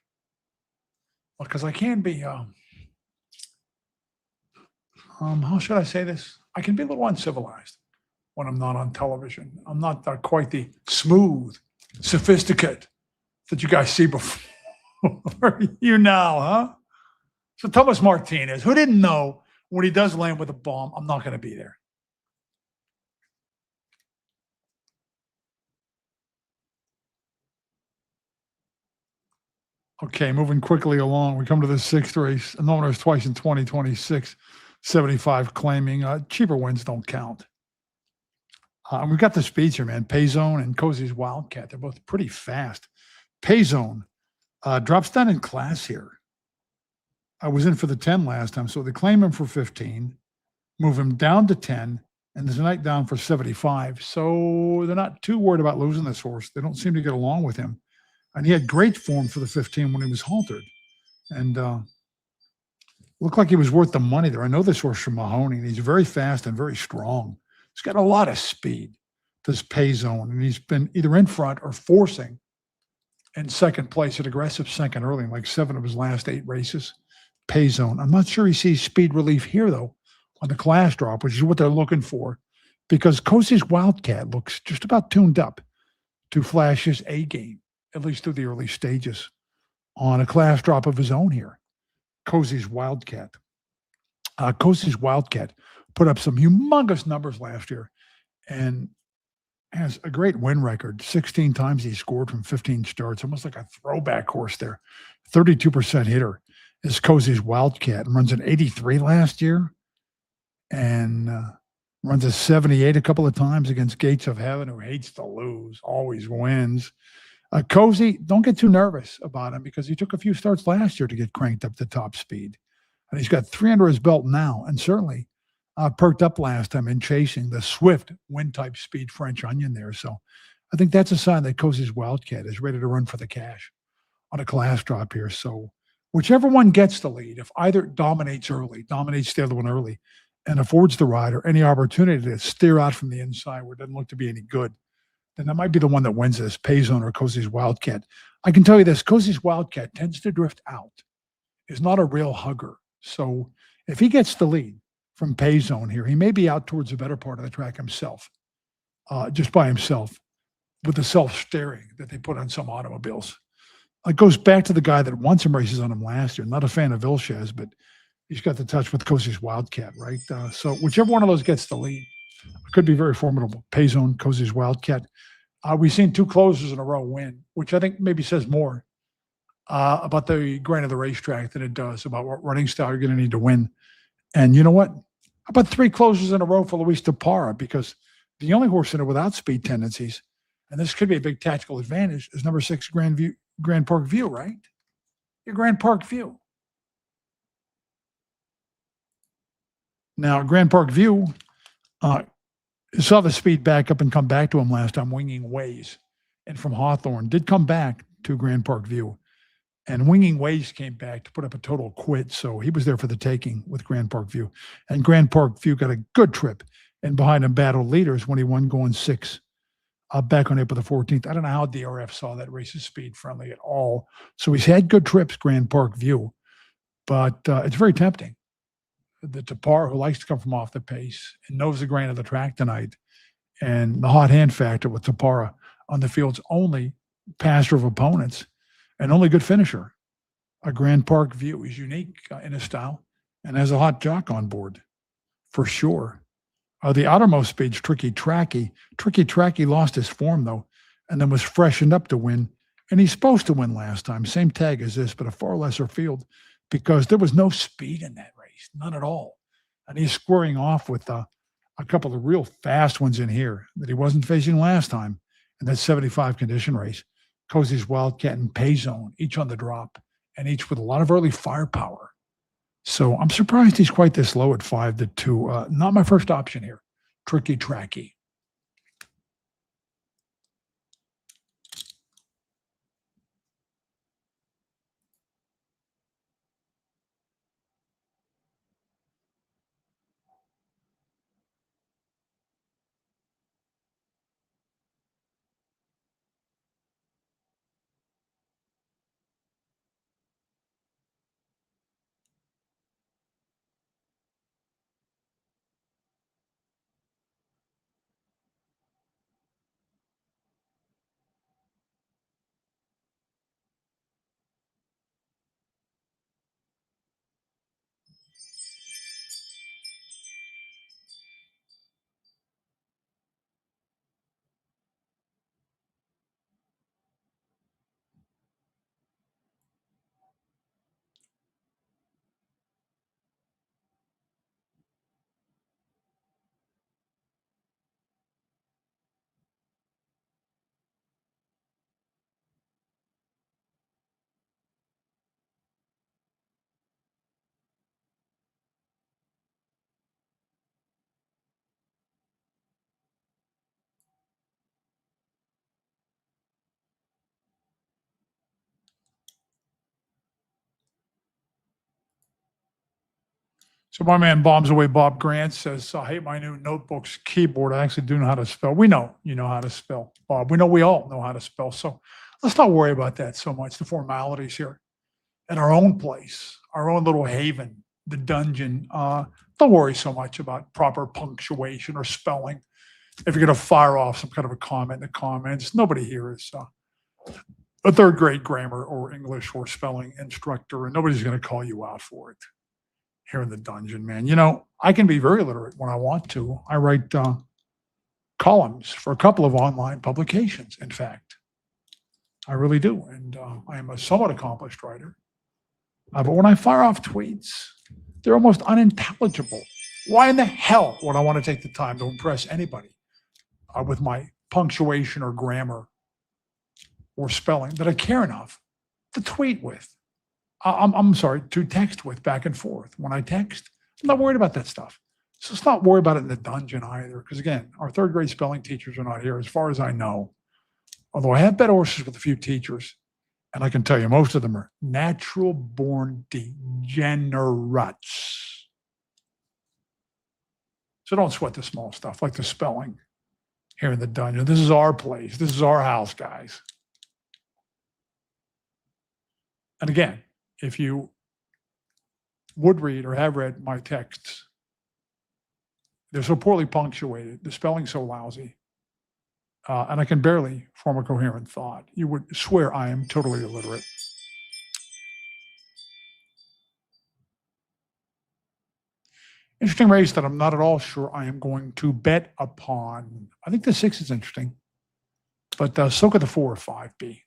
Because I can be, how should I say this? I can be a little uncivilized when I'm not on television. I'm not quite the smooth, sophisticate that you guys see before you now, huh? So Thomas Martinez, who didn't know when he does land with a bomb, I'm not going to be there. Okay, moving quickly along. We come to the sixth race. No one twice in 2026. 75 claiming cheaper wins don't count. We've got the speeds here, man. Payzone and Cozy's Wildcat. They're both pretty fast. Payzone drops down in class here. I was in for the 10 last time, so they claim him for 15, move him down to 10, and tonight down for 75. So they're not too worried about losing this horse. They don't seem to get along with him. And he had great form for the 15 when he was haltered. And looked like he was worth the money there. I know this horse from Mahoney, and he's very fast and very strong. He's got a lot of speed, this Payzone, and he's been either in front or forcing in second place at aggressive second early in like 7 of his last 8 races. Payzone. I'm not sure he sees speed relief here, though. on the class drop, which is what they're looking for, because Cozy's Wildcat looks just about tuned up to flash his A game, at least through the early stages, on a class drop of his own here. Cozy's Wildcat. Cozy's Wildcat put up some humongous numbers last year and has a great win record. 16 times he scored from 15 starts, almost like a throwback horse there. 32% hitter is Cozy's Wildcat, and runs an 83 last year and runs a 78 a couple of times against Gates of Heaven, who hates to lose, always wins. Cozy, don't get too nervous about him because he took a few starts last year to get cranked up to top speed. And he's got 3 under his belt now, and certainly perked up last time in chasing the swift wind-type speed French Onion there. So I think that's a sign that Cozy's Wildcat is ready to run for the cash on a class drop here. So whichever one gets the lead, if either dominates the other one early, and affords the rider any opportunity to steer out from the inside where it doesn't look to be any good, then that might be the one that wins this, Payzone or Cozy's Wildcat. I can tell you this, Cozy's Wildcat tends to drift out, is not a real hugger. So if he gets the lead from Payzone here, he may be out towards the better part of the track himself, just by himself, with the self-steering that they put on some automobiles. It goes back to the guy that won some races on him last year. Not a fan of Vilches, but he's got the touch with Cozy's Wildcat, right? So whichever one of those gets the lead, could be very formidable. Payzone, Cozy's Wildcat. We've seen 2 closers in a row win, which I think maybe says more about the grain of the racetrack than it does about what running style you're going to need to win. And you know what? How about 3 closers in a row for Luis Tapara? Because the only horse in it without speed tendencies, and this could be a big tactical advantage, is number 6, Grand Park View, right? Your Grand Park View. Now, Grand Park View saw the speed back up and come back to him last time, Winging Ways. And from Hawthorne, did come back to Grand Park View. And Winging Ways came back to put up a total quit. So he was there for the taking with Grand Park View. And Grand Park View got a good trip. And behind him battled leaders when he won going 6 back on April the 14th. I don't know how DRF saw that race's speed friendly at all. So he's had good trips, Grand Park View. But it's very tempting. The Tapar, who likes to come from off the pace and knows the grain of the track tonight, and the hot hand factor with Tapara on the field's only passer of opponents and only good finisher. A Grand Park View is unique in his style and has a hot jock on board for sure. The outermost speed's Tricky Tracky. Tricky Tracky lost his form though, and then was freshened up to win. And he's supposed to win last time. Same tag as this, but a far lesser field because there was no speed in that race, none at all. And he's squaring off with a couple of real fast ones in here that he wasn't facing last time in that 75 condition race. Cozy's Wildcat and Payzone, each on the drop, and each with a lot of early firepower. So I'm surprised he's quite this low at 5-2. Not my first option here. Tricky Tracky. So my man Bombs Away Bob Grant says, I hate my new notebook's keyboard. I actually do know how to spell. We know you know how to spell, Bob. We know we all know how to spell. So let's not worry about that so much, the formalities here. At our own place, our own little haven the dungeon, don't worry so much about proper punctuation or spelling. If you're going to fire off some kind of a comment in the comments, nobody here is a third grade grammar or English or spelling instructor, and nobody's going to call you out for it here in the dungeon, man. You know, I can be very literate when I want to. I write columns for a couple of online publications, in fact. I really do. And I am a somewhat accomplished writer. But when I fire off tweets, they're almost unintelligible. Why in the hell would I want to take the time to impress anybody with my punctuation or grammar or spelling that I care enough to tweet with? I'm sorry, to text with back and forth. When I text, I'm not worried about that stuff. So let's not worry about it in the dungeon either. Because again, our third grade spelling teachers are not here, as far as I know. Although I have bet horses with a few teachers, and I can tell you most of them are natural born degenerates. So don't sweat the small stuff like the spelling here in the dungeon. This is our place. This is our house, guys. And again, if you would read or have read my texts, they're so poorly punctuated, the spelling's so lousy, and I can barely form a coherent thought. You would swear I am totally illiterate. Interesting race that I'm not at all sure I am going to bet upon. I think the 6 is interesting, but so could the 4 or 5 be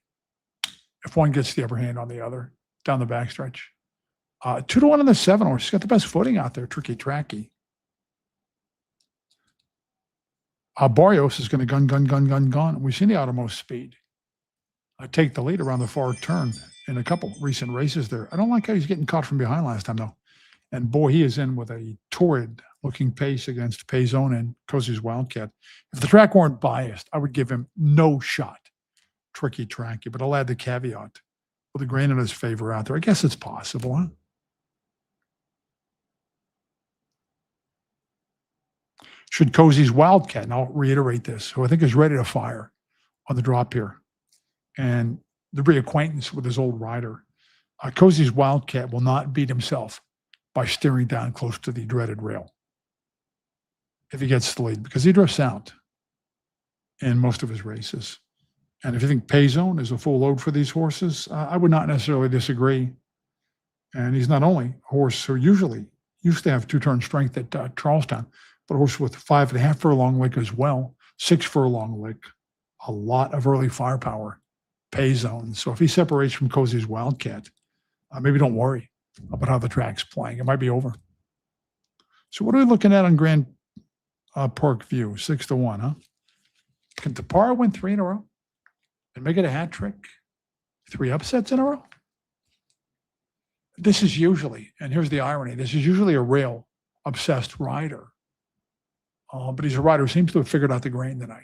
if one gets the upper hand on the other down the backstretch. 2-1 on the 7 horse. She's got the best footing out there, Tricky Tracky. Barrios is going to gun. We've seen the outermost speed take the lead around the far turn in a couple recent races there. I don't like how he's getting caught from behind last time, though. And boy, he is in with a torrid looking pace against Payzone and Cozy's Wildcat. If the track weren't biased, I would give him no shot. Tricky Tracky, but I'll add the caveat with a grain in his favor out there. I guess it's possible, huh? Should Cozy's Wildcat, and I'll reiterate this, who I think is ready to fire on the drop here, and the reacquaintance with his old rider, Cozy's Wildcat will not beat himself by steering down close to the dreaded rail if he gets the lead, because he drifts out in most of his races. And if you think Payzone is a full load for these horses, I would not necessarily disagree. And he's not only a horse who used to have 2-turn strength at Charlestown, but a horse with 5.5 furlong lick as well, 6 furlong lick, a lot of early firepower, Payzone. So if he separates from Cozy's Wildcat, maybe don't worry about how the track's playing. It might be over. So what are we looking at on Grand Park View? 6-1, huh? Can Tapara win 3 in a row and make it a hat trick? 3 upsets in a row? This is usually, and here's the irony, this is usually a rail-obsessed rider. But he's a rider who seems to have figured out the grain tonight.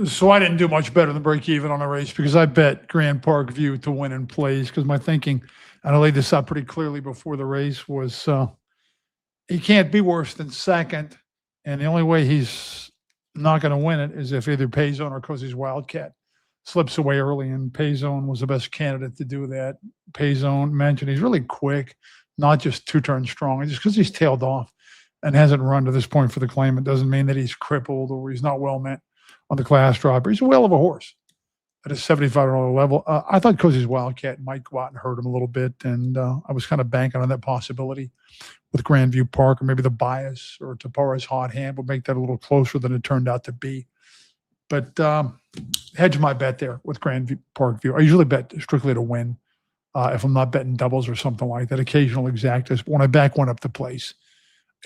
So I didn't do much better than break even on the race because I bet Grand Park View to win in plays because my thinking, and I laid this out pretty clearly before the race, was he can't be worse than second. And the only way he's not going to win it is if either Payzone or Cozy's Wildcat slips away early. And Payzone was the best candidate to do that. Payzone mentioned he's really quick, not just two-turn strong. Just because he's tailed off and hasn't run to this point for the claimant doesn't mean that he's crippled or he's not well meant on the class dropper. He's a whale of a horse at a $75 level. I thought Cozy's Wildcat might go out and hurt him a little bit, and I was kind of banking on that possibility with Grandview Park, or maybe the bias or Tapara's hot hand would make that a little closer than it turned out to be. But hedge my bet there with Grandview Park View. I usually bet strictly to win if I'm not betting doubles or something like that. Occasional exactas. But when I back one up the place,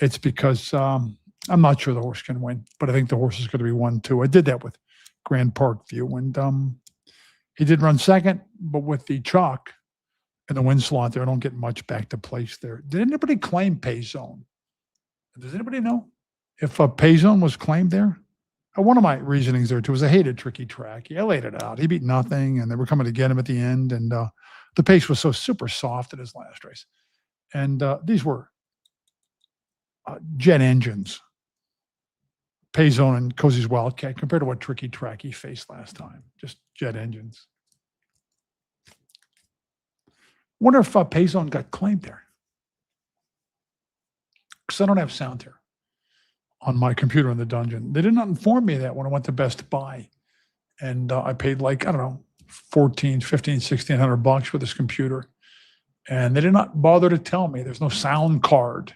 it's because I'm not sure the horse can win, but I think the horse is going to be 1-2. I did that with Grand Park View, and he did run second, but with the chalk and the win slot there, I don't get much back to place there. Did anybody claim Payzone? Does anybody know if Payzone was claimed there? One of my reasonings there too was I hated Tricky Track. I laid it out. He beat nothing, and they were coming to get him at the end, and the pace was so super soft at his last race. And these were jet engines. Payzone and Cozy's Wildcat compared to what Tricky Track he faced last time. Just jet engines. Wonder if Payzone got claimed there. Because I don't have sound here on my computer in the dungeon. They did not inform me of that when I went to Best Buy. And I paid like, I don't know, $1,400, $1,500, $1,600 for this computer. And they did not bother to tell me there's no sound card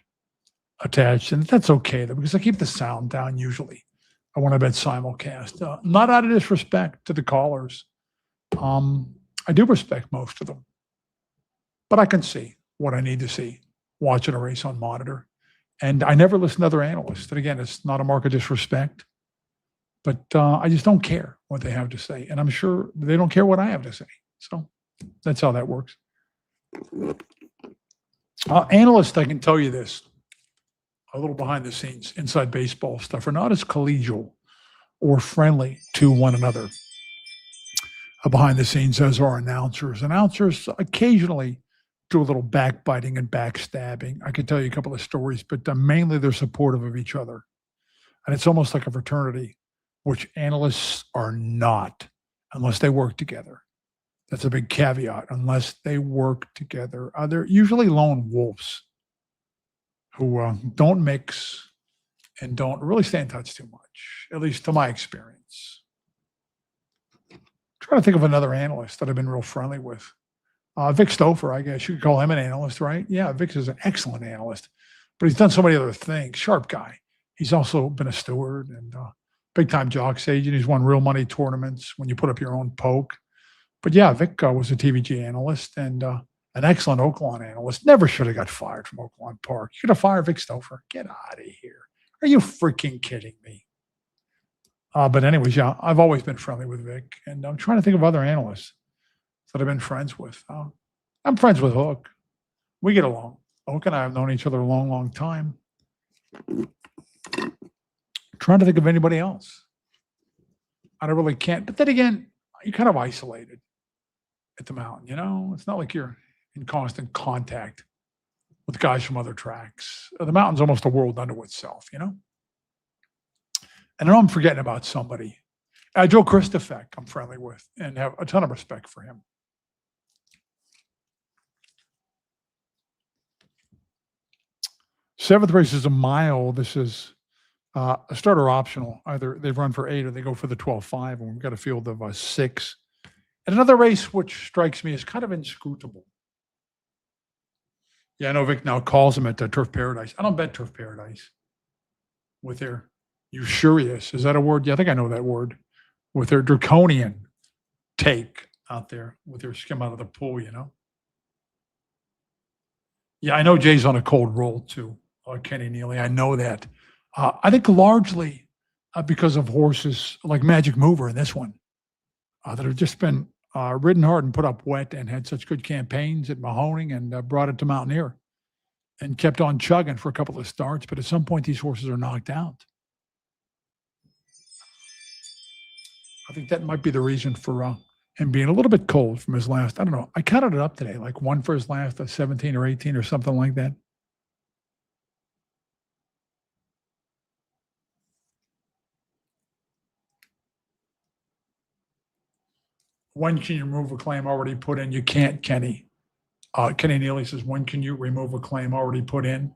attached, and that's okay though, because I keep the sound down usually when I bet simulcast. Not out of disrespect to the callers. I do respect most of them, but I can see what I need to see watching a race on monitor. And I never listen to other analysts. And again, it's not a mark of disrespect, but I just don't care what they have to say. And I'm sure they don't care what I have to say. So that's how that works. Analysts, I can tell you this, a little behind the scenes, inside baseball stuff, are not as collegial or friendly to one another behind the scenes as are announcers. Announcers occasionally do a little backbiting and backstabbing. I could tell you a couple of stories, but mainly they're supportive of each other. And it's almost like a fraternity, which analysts are not unless they work together. That's a big caveat, unless they work together. They're usually lone wolves who don't mix and don't really stay in touch too much, at least to my experience. I'm trying to think of another analyst that I've been real friendly with. Vic Stouffer, I guess you could call him an analyst, right? Yeah, Vic is an excellent analyst, but he's done so many other things. Sharp guy. He's also been a steward and big-time jocks agent. He's won real money tournaments when you put up your own poke. But yeah, Vic was a TVG analyst and an excellent Oaklawn analyst. Never should have got fired from Oaklawn Park. You could have fired Vic Stouffer. Get out of here. Are you freaking kidding me? But anyways, yeah, I've always been friendly with Vic, and I'm trying to think of other analysts that I've been friends with. I'm friends with Hook. We get along. Hook and I have known each other a long, long time. Trying to think of anybody else. I really can't. But then again, you're kind of isolated at the mountain, you know? It's not like you're in constant contact with guys from other tracks. The mountain's almost a world unto itself, you know? And I know I'm forgetting about somebody. Joe Christofek, I'm friendly with and have a ton of respect for him. Seventh race is a mile. This is a starter optional. Either they've run for 8 or they go for the 12.5, and we've got a field of 6. And another race which strikes me as kind of inscrutable. Yeah, I know Vic now calls them at Turf Paradise. I don't bet Turf Paradise with their usurious. Is that a word? Yeah, I think I know that word. With their draconian take out there, with their skim out of the pool, you know? Yeah, I know Jay's on a cold roll too, Kenny Neely. I know that. I think largely because of horses like Magic Mover in this one that have just been ridden hard and put up wet and had such good campaigns at Mahoning and brought it to Mountaineer and kept on chugging for a couple of starts. But at some point, these horses are knocked out. I think that might be the reason for him being a little bit cold from his last. I don't know. I counted it up today, like one for his last 17 or 18 or something like that. When can you remove a claim already put in? You can't, Kenny. Kenny Neely says, when can you remove a claim already put in?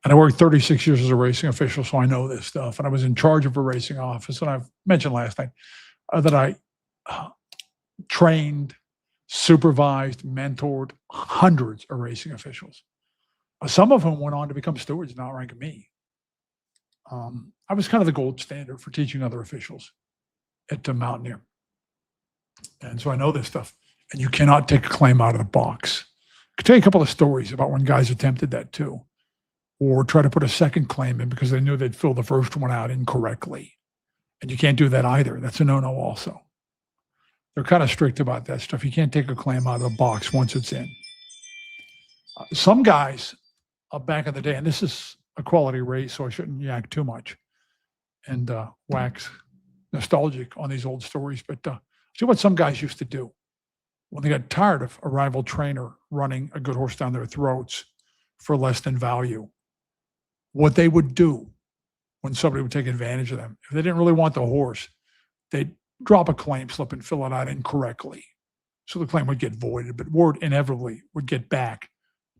And I worked 36 years as a racing official, so I know this stuff. And I was in charge of a racing office. And I've mentioned last night that I trained, supervised, mentored hundreds of racing officials, some of whom went on to become stewards and outrank me. I was kind of the gold standard for teaching other officials at Mountaineer. And so I know this stuff. And you cannot take a claim out of the box. I could tell you a couple of stories about when guys attempted that too, or try to put a second claim in because they knew they'd fill the first one out incorrectly. And you can't do that either. That's a no-no also. They're kind of strict about that stuff. You can't take a claim out of the box once it's in. Some guys back in the day, and this is a quality race, so I shouldn't yak too much and wax nostalgic on these old stories, but see what some guys used to do when they got tired of a rival trainer running a good horse down their throats for less than value. What they would do when somebody would take advantage of them, if they didn't really want the horse, they'd drop a claim slip and fill it out incorrectly. So the claim would get voided, but word inevitably would get back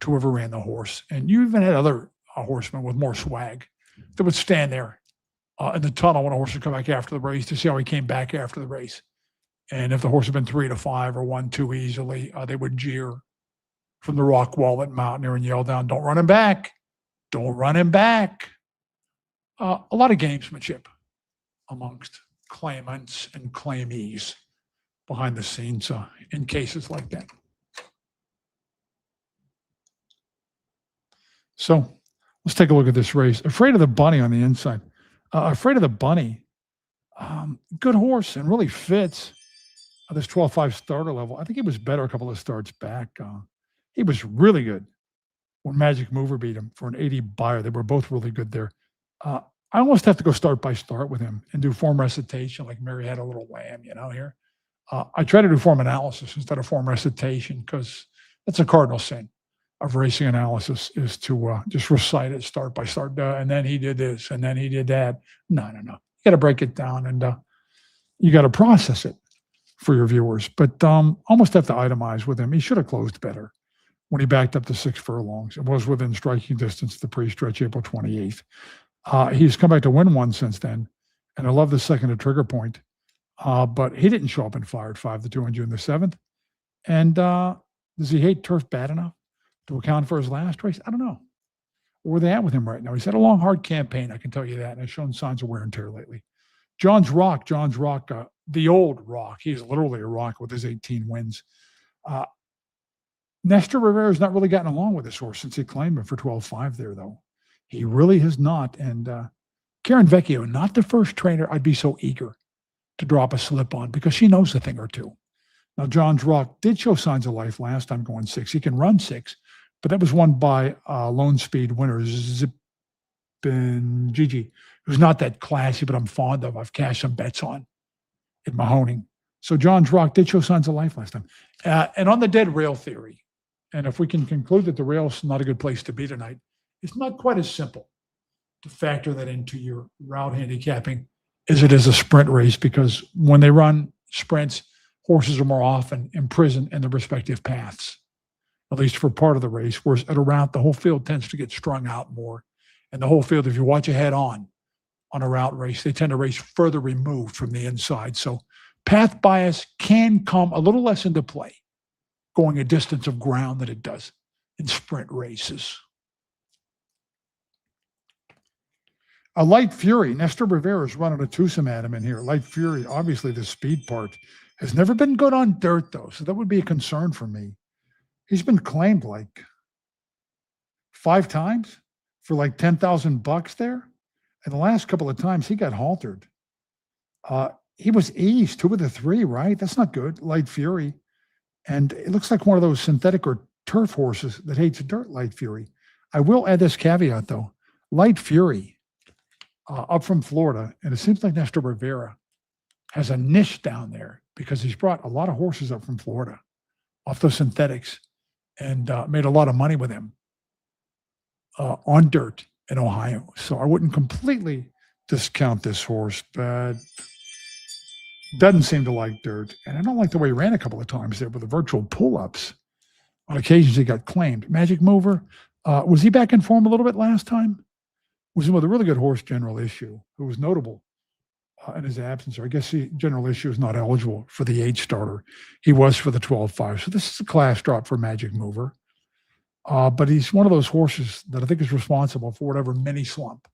to whoever ran the horse. And you even had other horsemen with more swag that would stand there in the tunnel when a horse would come back after the race to see how he came back after the race. And if the horse had been 3 to 5 or won too easily, they would jeer from the rock wall at Mountaineer and yell down, "Don't run him back. Don't run him back." A lot of gamesmanship amongst claimants and claimees behind the scenes in cases like that. So let's take a look at this race. Afraid of the Bunny on the inside. Afraid of the Bunny. Good horse and really fits this 12-5 starter level. I think he was better a couple of starts back. He was really good when Magic Mover beat him for an 80 buyer. They were both really good there. I almost have to go start by start with him and do form recitation like Mary Had a Little Lamb, here. I try to do form analysis instead of form recitation because that's a cardinal sin of racing analysis is to just recite it start by start. And then he did this and then he did that. No. You got to break it down and you got to process it for your viewers. But almost have to itemize with him. He should have closed better when he backed up to 6 furlongs. It was within striking distance of the pre-stretch April 28th. He's come back to win one since then. And I love the second at Trigger Point. But he didn't show up and fired 5-2 on June the 7th. And does he hate turf bad enough to account for his last race? I don't know. Where are they at with him right now? He's had a long, hard campaign, I can tell you that, and has shown signs of wear and tear lately. John's Rock, the old Rock. He's literally a rock with his 18 wins. Nestor Rivera's not really gotten along with this horse since he claimed him for 12-5 there, though. He really has not. And Karen Vecchio, not the first trainer I'd be so eager to drop a slip on because she knows a thing or two. Now, John's Rock did show signs of life last time going 6. He can run 6, but that was won by Lone Speed winner Zip and Gigi, who's not that classy, but I'm fond of. I've cashed some bets on at Mahoning. So John's Rock did show signs of life last time. And on the dead rail theory, and if we can conclude that the rail's not a good place to be tonight, it's not quite as simple to factor that into your route handicapping as it is a sprint race, because when they run sprints, horses are more often imprisoned in the respective paths, at least for part of the race, whereas at a route, the whole field tends to get strung out more. And the whole field, if you watch ahead on a route race, they tend to race further removed from the inside. So path bias can come a little less into play going a distance of ground than it does in sprint races. A Light Fury, Nestor Rivera's running a twosome at him in here. Light Fury, obviously the speed part, has never been good on dirt, though, so that would be a concern for me. He's been claimed like 5 times for like $10,000 there. And the last couple of times he got haltered. He was eased 2 of the 3, right? That's not good. Light Fury. And it looks like one of those synthetic or turf horses that hates dirt, Light Fury. I will add this caveat, though. Light Fury, up from Florida, and it seems like Nestor Rivera has a niche down there because he's brought a lot of horses up from Florida off those synthetics and made a lot of money with them on dirt in Ohio. So I wouldn't completely discount this horse, but doesn't seem to like dirt. And I don't like the way he ran a couple of times there with the virtual pull-ups. On occasions, he got claimed. Magic Mover, was he back in form a little bit last time? Was with a really good horse, General Issue, who was notable in his absence. Or I guess General Issue is not eligible for the 8 starter. He was for the 12-5. So this is a class drop for Magic Mover. But he's one of those horses that I think is responsible for whatever mini slump,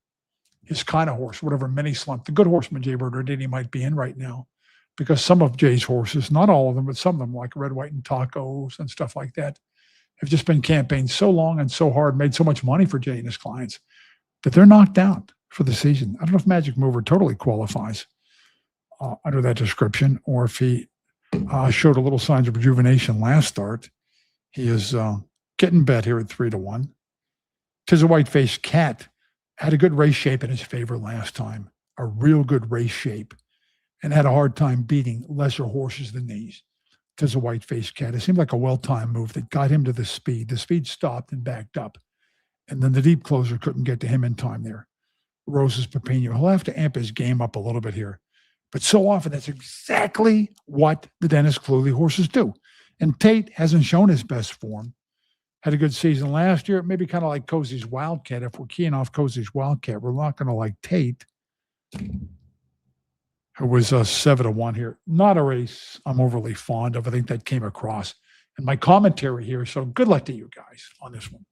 his kind of horse, whatever mini slump, the good horseman Jay Bernardini might be in right now. Because some of Jay's horses, not all of them, but some of them, like Red, White, and Tacos and stuff like that, have just been campaigned so long and so hard, made so much money for Jay and his clients that they're knocked out for the season. I don't know if Magic Mover totally qualifies under that description, or if he showed a little signs of rejuvenation last start. He is getting bet here at 3-1. 'Tis a White-Faced Cat had a good race shape in his favor last time, a real good race shape, and had a hard time beating lesser horses than these. 'Tis a White-Faced Cat. It seemed like a well-timed move that got him to the speed. The speed stopped and backed up, and then the deep closer couldn't get to him in time there. Rose's Pepino. He'll have to amp his game up a little bit here. But so often, that's exactly what the Dennis Cluley horses do. And Tate hasn't shown his best form. Had a good season last year. Maybe kind of like Cozy's Wildcat. If we're keying off Cozy's Wildcat, we're not going to like Tate, who was 7-1 here. Not a race I'm overly fond of. I think that came across in my commentary here. So good luck to you guys on this one.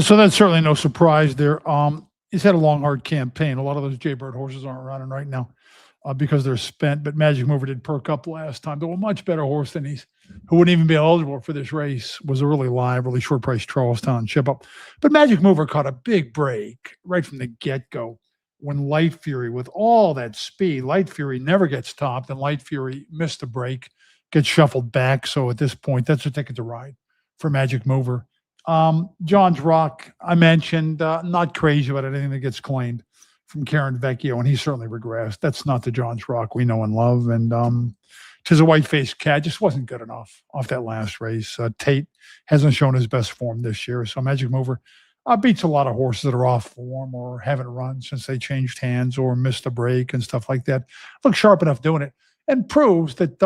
So that's certainly no surprise there. He's had a long, hard campaign. A lot of those Jaybird horses aren't running right now because they're spent. But Magic Mover did perk up last time. Though a much better horse than who wouldn't even be eligible for this race was a really live, really short price Charlestown chip up. But Magic Mover caught a big break right from the get go when Light Fury, with all that speed, Light Fury never gets topped, and Light Fury missed the break, gets shuffled back. So at this point, that's a ticket to ride for Magic Mover. John's Rock, I mentioned, not crazy about anything that gets claimed from Karen Vecchio, and he certainly regressed. That's not the John's Rock we know and love. And tis a white-faced cat, just wasn't good enough off that last race. Tate hasn't shown his best form this year, so Magic Mover beats a lot of horses that are off form or haven't run since they changed hands or missed a break and stuff like that. Looks sharp enough doing it and proves that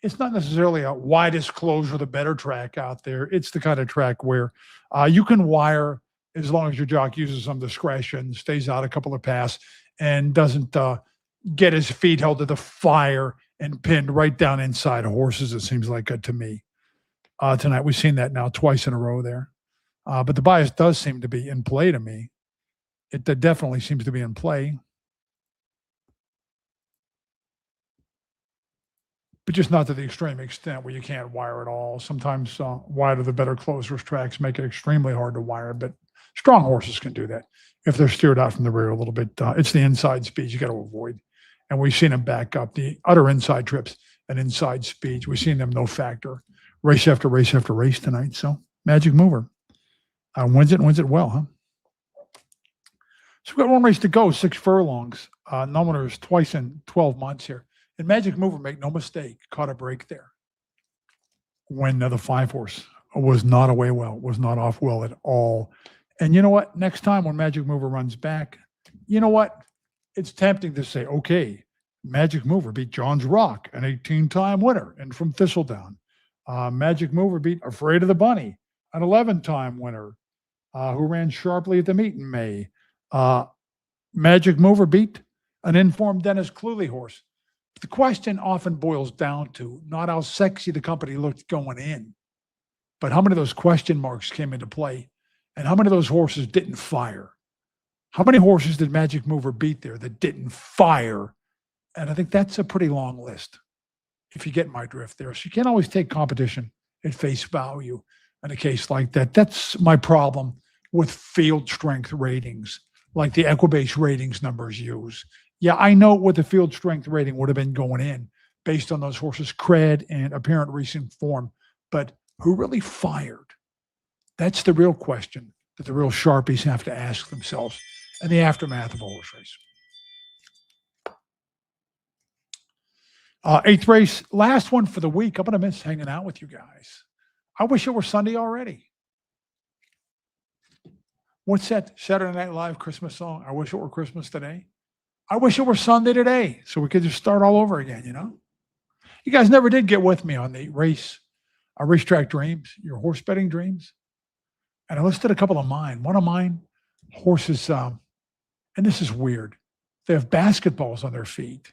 it's not necessarily a widest closure, the better track out there. It's the kind of track where you can wire as long as your jock uses some discretion, stays out a couple of pass, and doesn't get his feet held to the fire and pinned right down inside horses, it seems like to me. Tonight, we've seen that now twice in a row there. But the bias does seem to be in play to me. It definitely seems to be in play. But just not to the extreme extent where you can't wire at all. Sometimes wider the better closers tracks make it extremely hard to wire, but strong horses can do that if they're steered out from the rear a little bit. It's the inside speeds you got to avoid. And we've seen them back up the utter inside trips and inside speeds. We've seen them no factor race after race after race tonight. So Magic Mover wins it well, huh? So we've got one race to go, 6 furlongs. No winners twice in 12 months here. And Magic Mover, make no mistake, caught a break there when the 5-horse was not away well, was not off well at all. And you know what? Next time when Magic Mover runs back, you know what? It's tempting to say, okay, Magic Mover beat John's Rock, an 18-time winner, and from Thistledown. Magic Mover beat Afraid of the Bunny, an 11-time winner who ran sharply at the meet in May. Magic Mover beat an informed Dennis Cluley horse. The question often boils down to not how sexy the company looked going in, but how many of those question marks came into play and how many of those horses didn't fire. How many horses did Magic Mover beat there that didn't fire? And I think that's a pretty long list, if you get my drift there. So you can't always take competition at face value in a case like that. That's my problem with field strength ratings, like the Equibase ratings numbers use. Yeah, I know what the field strength rating would have been going in based on those horses' cred and apparent recent form, but who really fired? That's the real question that the real Sharpies have to ask themselves in the aftermath of a horse race. 8th race, last one for the week. I'm going to miss hanging out with you guys. I wish it were Sunday already. What's that Saturday Night Live Christmas song? I wish it were Christmas today. I wish it were Sunday today so we could just start all over again, you know? You guys never did get with me on the racetrack dreams, your horse betting dreams. And I listed a couple of mine. One of mine, horses, and this is weird. They have basketballs on their feet.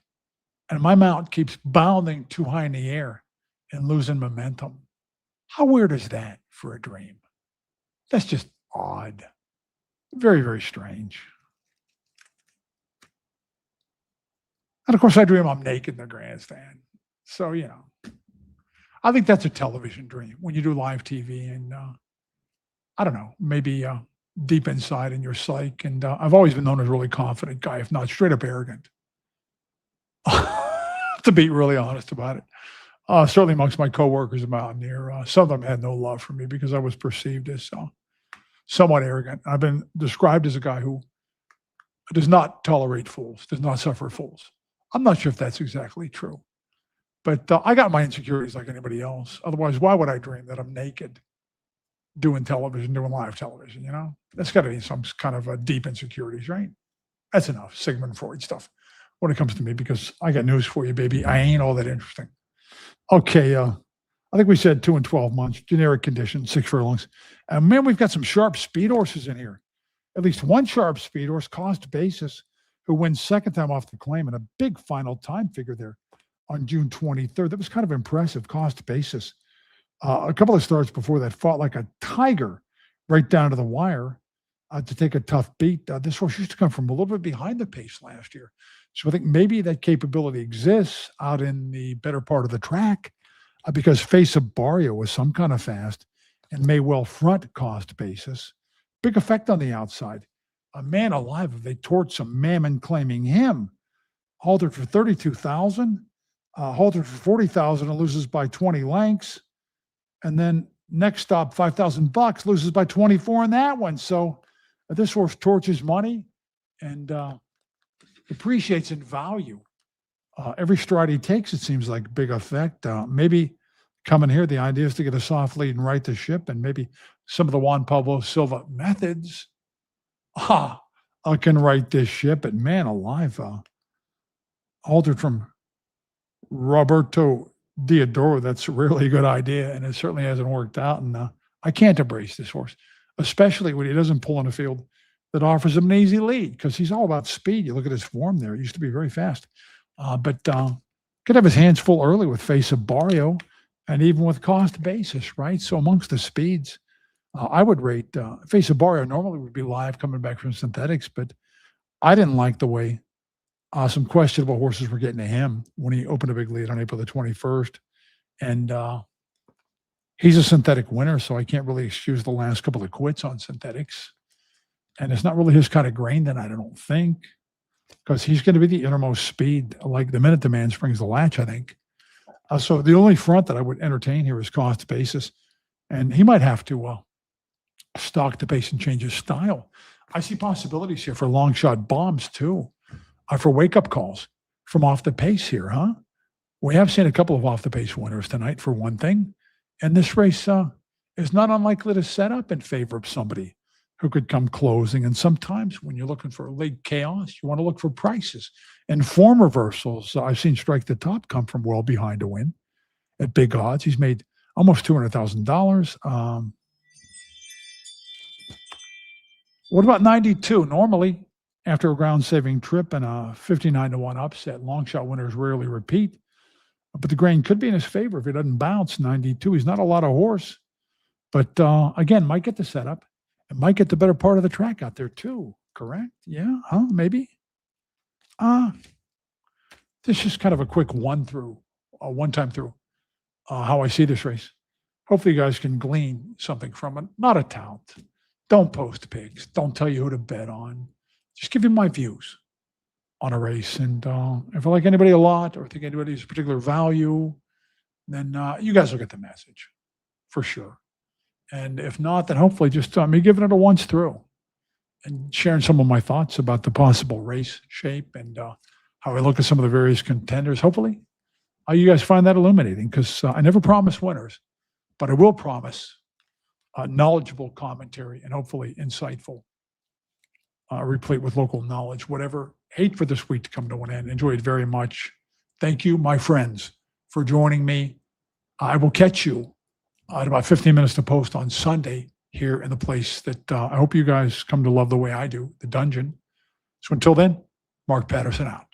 And my mount keeps bounding too high in the air and losing momentum. How weird is that for a dream? That's just odd. Very, very strange. And of course, I dream I'm naked in the grandstand. So, you know, I think that's a television dream when you do live TV and, I don't know, maybe deep inside in your psyche. And I've always been known as a really confident guy, if not straight up arrogant. To be really honest about it. Certainly amongst my coworkers at Mountaineer, some of them had no love for me because I was perceived as somewhat arrogant. I've been described as a guy who does not tolerate fools, does not suffer fools. I'm not sure if that's exactly true, but I got my insecurities like anybody else. Otherwise, why would I dream that I'm naked doing television, doing live television, you know? That's got to be some kind of deep insecurities, right? That's enough Sigmund Freud stuff when it comes to me, because I got news for you, baby. I ain't all that interesting. Okay, I think we said 2 and 12 months, generic condition, 6 furlongs. And man, we've got some sharp speed horses in here. At least one sharp speed horse, Cost Basis, who wins second time off the claim and a big final time figure there on June 23rd. That was kind of impressive, Cost Basis. A couple of starts before that fought like a tiger right down to the wire to take a tough beat. This horse used to come from a little bit behind the pace last year. So I think maybe that capability exists out in the better part of the track because Face of Barrio was some kind of fast and may well front cost basis. Big effect on the outside. A man alive, if they torch some mammon claiming him, haltered for 32,000, haltered for 40,000 and loses by 20 lengths. And then next stop, $5,000, loses by 24 in that one. So this horse torches money and appreciates in value. Every stride he takes, it seems like big effect. Maybe coming here, the idea is to get a soft lead and right the ship, and maybe some of the Juan Pablo Silva methods can right this ship. And man alive, altered from Roberto Diodoro, that's really a good idea, and it certainly hasn't worked out. And I can't embrace this horse, especially when he doesn't pull in a field that offers him an easy lead, because he's all about speed. You look at his form there; it used to be very fast, but could have his hands full early with Face of Barrio, and even with cost basis, right? So amongst the speeds, I would rate Face of Barrio. Normally would be live coming back from synthetics, but I didn't like the way some questionable horses were getting to him when he opened a big lead on April the 21st. And he's a synthetic winner, so I can't really excuse the last couple of quits on synthetics. And it's not really his kind of grain then, I don't think, because he's going to be the innermost speed, like the minute the man springs the latch, I think. So the only front that I would entertain here is cost basis. And he might have to stock the pace and change his style. I see possibilities here for long shot bombs too, for wake-up calls from off the pace here, huh? We have seen a couple of off the pace winners tonight, for one thing. And this race is not unlikely to set up in favor of somebody who could come closing. And sometimes when you're looking for late chaos, you want to look for prices. And form reversals, I've seen Strike the Top come from well behind to win at big odds. He's made almost $200,000. What about 92? Normally, after a ground-saving trip and a 59-1 upset, long shot winners rarely repeat. But the grain could be in his favor if he doesn't bounce. 92, he's not a lot of horse. But again, might get the setup. It might get the better part of the track out there too, correct? Yeah, maybe. This is kind of a quick one-time through how I see this race. Hopefully you guys can glean something from it. Not a tout. Don't post pigs. Don't tell you who to bet on. Just give you my views on a race. And if I like anybody a lot or think anybody's a particular value, then you guys will get the message for sure. And if not, then hopefully just me giving it a once through and sharing some of my thoughts about the possible race shape and how I look at some of the various contenders. Hopefully you guys find that illuminating, because I never promise winners, but I will promise knowledgeable commentary and hopefully insightful, replete with local knowledge. Whatever. Hate for this week to come to an end. Enjoy it very much. Thank you, my friends, for joining me. I will catch you at about 15 minutes to post on Sunday here in the place that I hope you guys come to love the way I do, the Dungeon. So until then, Mark Patterson out.